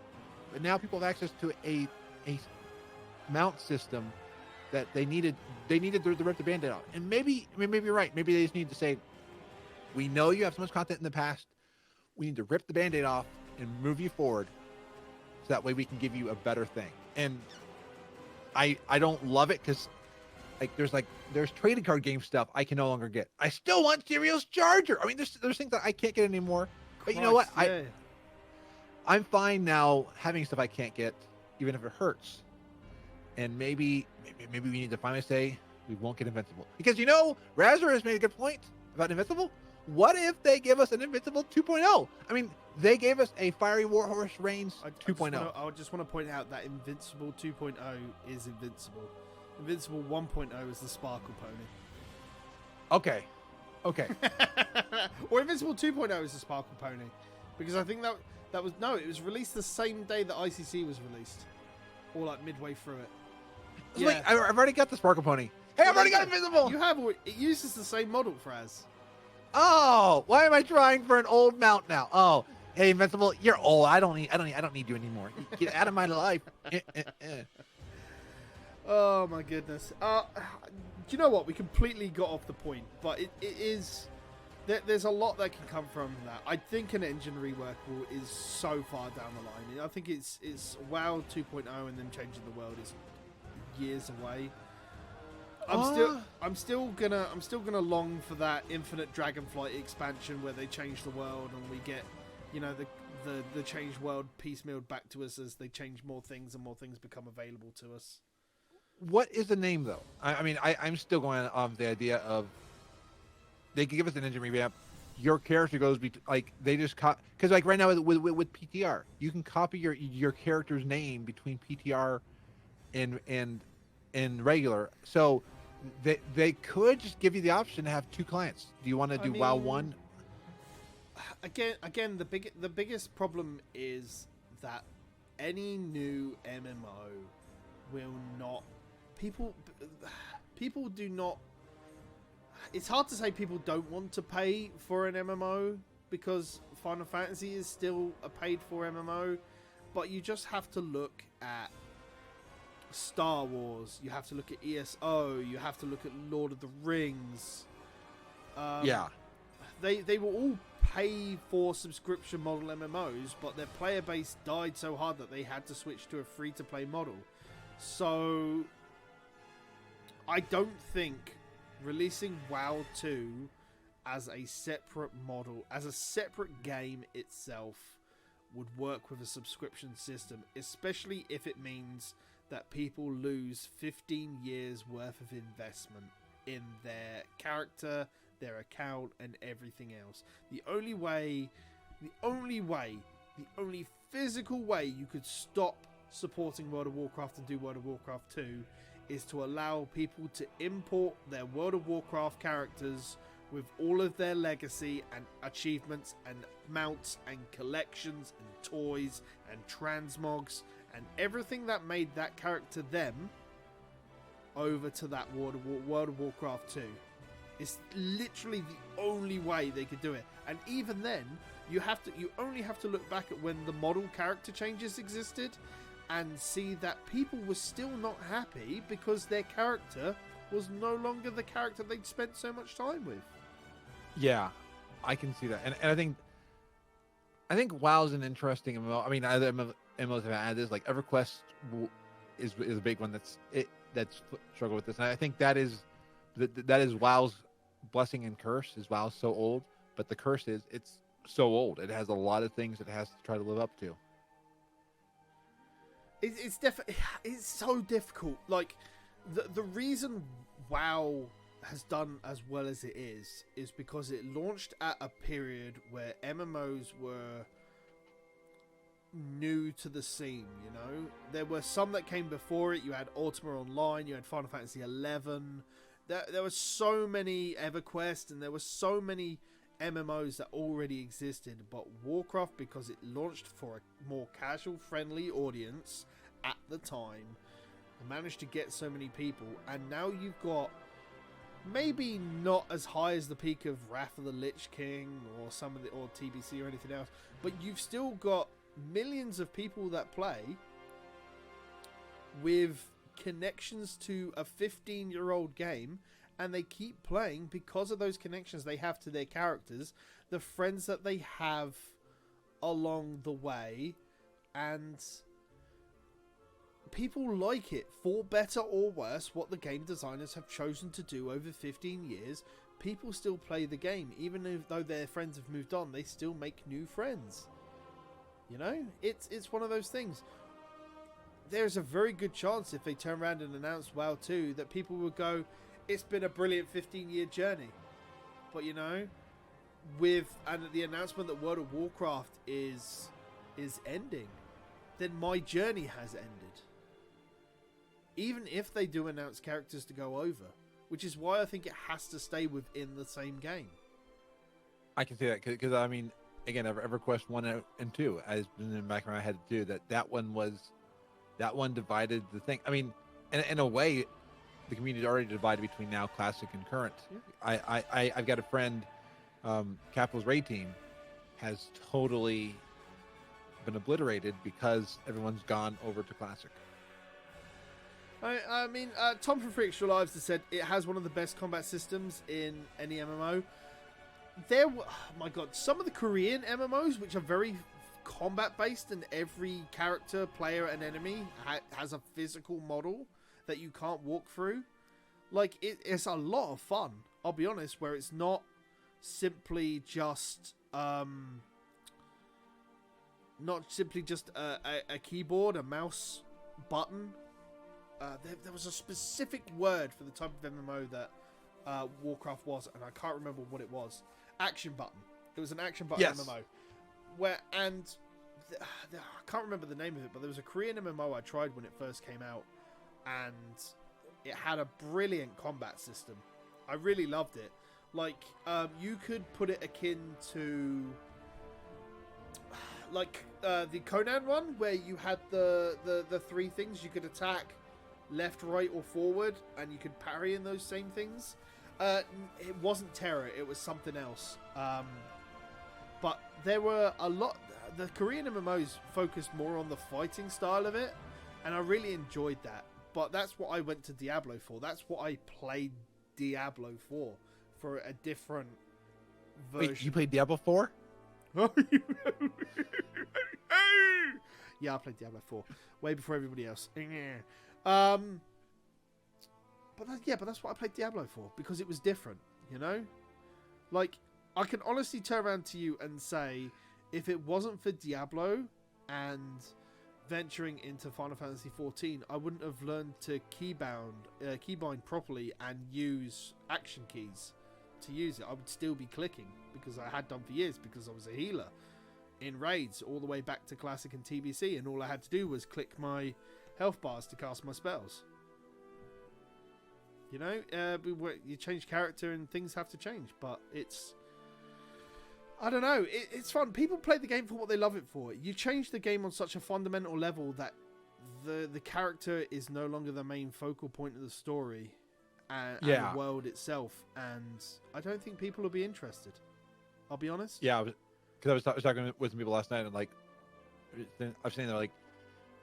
But now people have access to a mount system that they needed to rip the Band-Aid out. And maybe you're right. Maybe they just need to say, we know you have so much content in the past. We need to rip the Band-Aid off and move you forward, so that way we can give you a better thing. And I don't love it because there's trading card game stuff I can no longer get. I still want Serial's Charger. I mean, there's things that I can't get anymore. But you know what? Yeah. I'm fine now having stuff I can't get, even if it hurts. And maybe we need to finally say we won't get Invincible, because Razor has made a good point about Invincible. What if they give us an Invincible 2.0? I mean, they gave us a Fiery Warhorse Reigns 2.0. I just want to point out that Invincible 2.0 is Invincible. Invincible 1.0 is the Sparkle Pony. Okay. Or Invincible 2.0 is the Sparkle Pony, because I think that was it was released the same day that ICC was released, or like midway through it. Yeah. Wait, I've already got the Sparkle Pony. Hey, I've already got Invincible. You have. It uses the same model, Fraz. Oh, why am I trying for an old mount now? Oh, hey, Invincible, you're old. I don't need you anymore. Get out of my life. Oh my goodness. You know what? We completely got off the point, but it is. There's a lot that can come from that. I think an engine rework is so far down the line. I think it's WoW 2.0 and them changing the world is years away. I'm still gonna long for that Infinite Dragonflight expansion where they change the world and we get, the changed world piecemealed back to us as they change more things and more things become available to us. What is the name though? I'm still going on the idea of they can give us an engine revamp. Your character goes they just because right now with PTR you can copy your character's name between PTR and regular. So they could just give you the option to have two clients. Do you want to do WoW 1? Again, the biggest problem is that any new MMO will not. People do not. It's hard to say people don't want to pay for an MMO, because Final Fantasy is still a paid-for MMO, but you just have to look at Star Wars, you have to look at ESO, you have to look at Lord of the Rings. They will all pay for subscription model MMOs, but their player base died so hard that they had to switch to a free-to-play model. So I don't think releasing WoW 2 as a separate model, as a separate game itself, would work with a subscription system, especially if it means that people lose 15 years worth of investment in their character, their account, and everything else. The only physical way you could stop supporting World of Warcraft and do World of Warcraft 2 is to allow people to import their World of Warcraft characters with all of their legacy and achievements and mounts and collections and toys and transmogs and everything that made that character them over to that World of Warcraft 2. It's literally the only way they could do it. And even then, you only have to look back at when the model character changes existed, and see that people were still not happy because their character was no longer the character they'd spent so much time with. Yeah, I can see that, and I think WoW's an interesting MMO. I mean, other MMOs have had this, like EverQuest is a big one that's struggled with this, and I think that is WoW's blessing and curse. Is WoW's so old, but the curse is it's so old. It has a lot of things it has to try to live up to. It's definitely, it's so difficult. Like the reason WoW has done as well as it is because it launched at a period where MMOs were new to the scene. You know, there were some that came before it. You had Ultima Online, you had Final Fantasy 11. There were so many EverQuest, and there were so many MMOs that already existed. But Warcraft, because it launched for a more casual, friendly audience at the time, managed to get so many people, and now you've got maybe not as high as the peak of Wrath of the Lich King or or TBC or anything else, but you've still got millions of people that play with connections to a 15-year-old game, and they keep playing because of those connections they have to their characters, the friends that they have along the way, and people like it. For better or worse, what the game designers have chosen to do over 15 years, people still play the game. Even though their friends have moved on, they still make new friends. You know, it's one of those things. There's a very good chance if they turn around and announce WoW 2 that people will go, it's been a brilliant 15-year journey. But you know, and the announcement that World of Warcraft is ending, then my journey has ended. Even if they do announce characters to go over, which is why I think it has to stay within the same game. I can see that because I mean, again, EverQuest 1 and 2 has been in the back of my head too. That one divided the thing. I mean, in a way, the community is already divided between now classic and current. Yeah. I've got a friend, Capital's Raid Team, has totally been obliterated because everyone's gone over to classic. I mean, Tom from Free Extra Lives has said it has one of the best combat systems in any MMO. Oh my god, some of the Korean MMOs, which are very combat based, and every character, player, and enemy has a physical model that you can't walk through. Like, it's a lot of fun, I'll be honest, where it's not simply just a keyboard, a mouse button. There was a specific word for the type of MMO that Warcraft was, and I can't remember what it was. Action button. It was an action button MMO. I can't remember the name of it, but there was a Korean MMO I tried when it first came out, and it had a brilliant combat system. I really loved it. Like, you could put it akin to like the Conan one, where you had the three things you could attack: left, right, or forward, and you could parry in those same things. It wasn't Terror, it was something else. But there were a lot. The Korean MMOs focused more on the fighting style of it, and I really enjoyed that. But that's what I went to Diablo for. That's what I played Diablo for a different version. Wait, you played Diablo 4? Yeah, I played Diablo 4 way before everybody else. But that's what I played Diablo for, because it was different, you know? Like, I can honestly turn around to you and say, if it wasn't for Diablo and venturing into Final Fantasy 14, I wouldn't have learned to keybind properly and use action keys to use it. I would still be clicking, because I had done for years, because I was a healer in raids all the way back to Classic and TBC, and all I had to do was click my health bars to cast my spells. You know, you change character and things have to change, but it's... I don't know. It's fun. People play the game for what they love it for. You change the game on such a fundamental level that the character is no longer the main focal point of the story and the world itself. And I don't think people will be interested. I'll be honest. Yeah, because I was talking with some people last night, and like, I've seen they're like,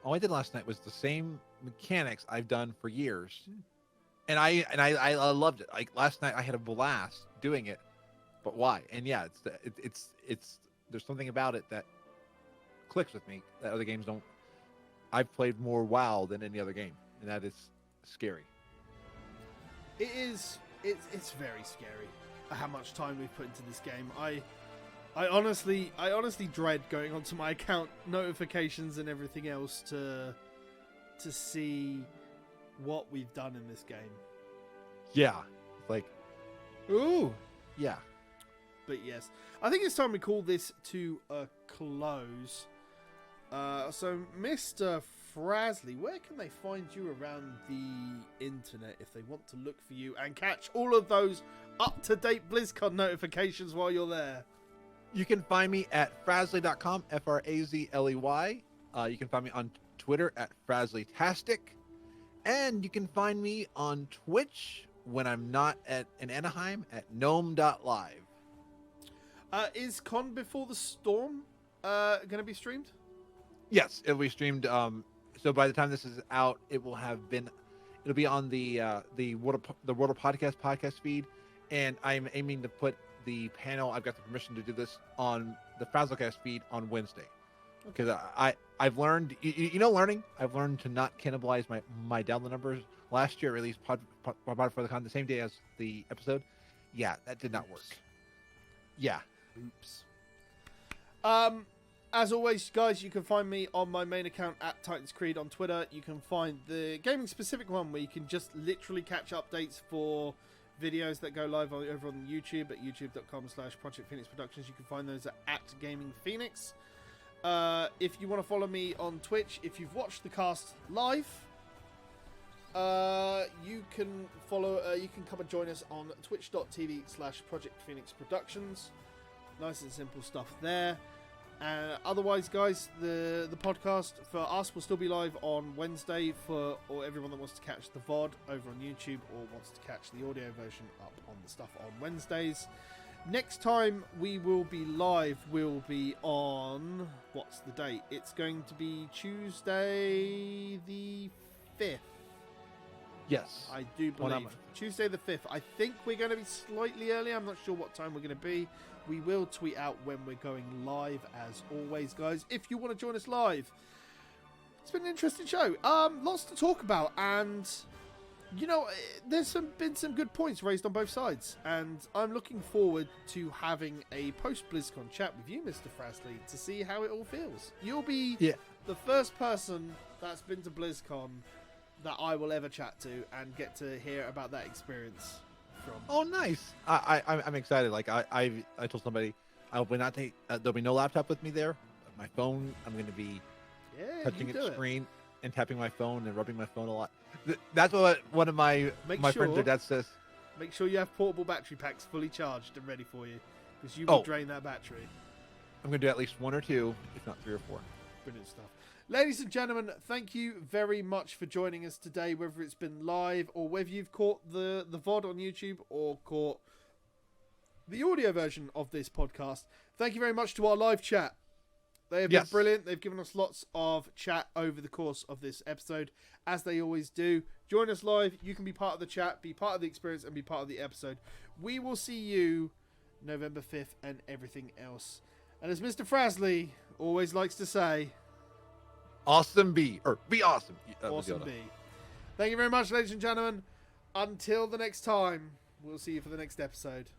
all I did last night was the same mechanics I've done for years, and I loved it. Like last night, I had a blast doing it. But why? And yeah, it's there's something about it that clicks with me that other games don't. I've played more WoW than any other game, and that is scary. It is. It's very scary how much time we've put into this game. I honestly dread going onto my account, notifications and everything else to see what we've done in this game. Yeah, it's like, ooh, yeah. But yes, I think it's time we call this to a close. So, Mr. Frazley, where can they find you around the internet if they want to look for you and catch all of those up-to-date BlizzCon notifications while you're there? You can find me at Frazley.com, Frazley. You can find me on Twitter at Frazleytastic. And you can find me on Twitch when I'm not in Anaheim at gnome.live. Is Con Before the Storm going to be streamed? Yes, it'll be streamed. So by the time this is out, it'll be on the World of podcast feed, and I'm aiming to put the panel. I've got the permission to do this on the Frazlecast feed on Wednesday, because I've learned, learning. I've learned to not cannibalize my download numbers. Last year, I released Pod for the Con the same day as the episode. Yeah, that did not work. Yeah. Oops. As always, guys, you can find me on my main account at Titans Creed on Twitter. You can find the gaming-specific one where you can just literally catch updates for videos that go live over on YouTube at youtube.com/Project Phoenix Productions. You can find those at Gaming Phoenix. If you want to follow me on Twitch, if you've watched the cast live, you can come and join us on twitch.tv/Project Phoenix Productions. Nice and simple stuff there. Otherwise, guys, the podcast for us will still be live on Wednesday or everyone that wants to catch the VOD over on YouTube or wants to catch the audio version up on the stuff on Wednesdays. Next time we will be live will be on... What's the date? It's going to be Tuesday the 5th. Yes. I do believe. Tuesday the 5th. I think we're going to be slightly early. I'm not sure what time we're going to be. We will tweet out when we're going live, as always, guys, if you want to join us live. It's been an interesting show. Lots to talk about, and, there's been some good points raised on both sides, and I'm looking forward to having a post-BlizzCon chat with you, Mr. Frazley, to see how it all feels. You'll be the first person that's been to BlizzCon that I will ever chat to and get to hear about that experience. Oh, nice! I'm excited. Like I told somebody, I will not take. There'll be no laptop with me there. My phone, I'm going to be touching its screen and tapping my phone and rubbing my phone a lot. That's what one of my friends or dad says. Make sure you have portable battery packs fully charged and ready for you, because you will drain that battery. I'm going to do at least 1 or 2, if not 3 or 4. Brilliant stuff. Ladies and gentlemen, thank you very much for joining us today, whether it's been live or whether you've caught the VOD on YouTube or caught the audio version of this podcast. Thank you very much to our live chat. They have been brilliant. They've given us lots of chat over the course of this episode, as they always do. Join us live. You can be part of the chat, be part of the experience, and be part of the episode. We will see you November 5th and everything else. And as Mr. Frazley always likes to say... Awesome be awesome. Awesome be. Thank you very much, ladies and gentlemen. Until the next time, we'll see you for the next episode.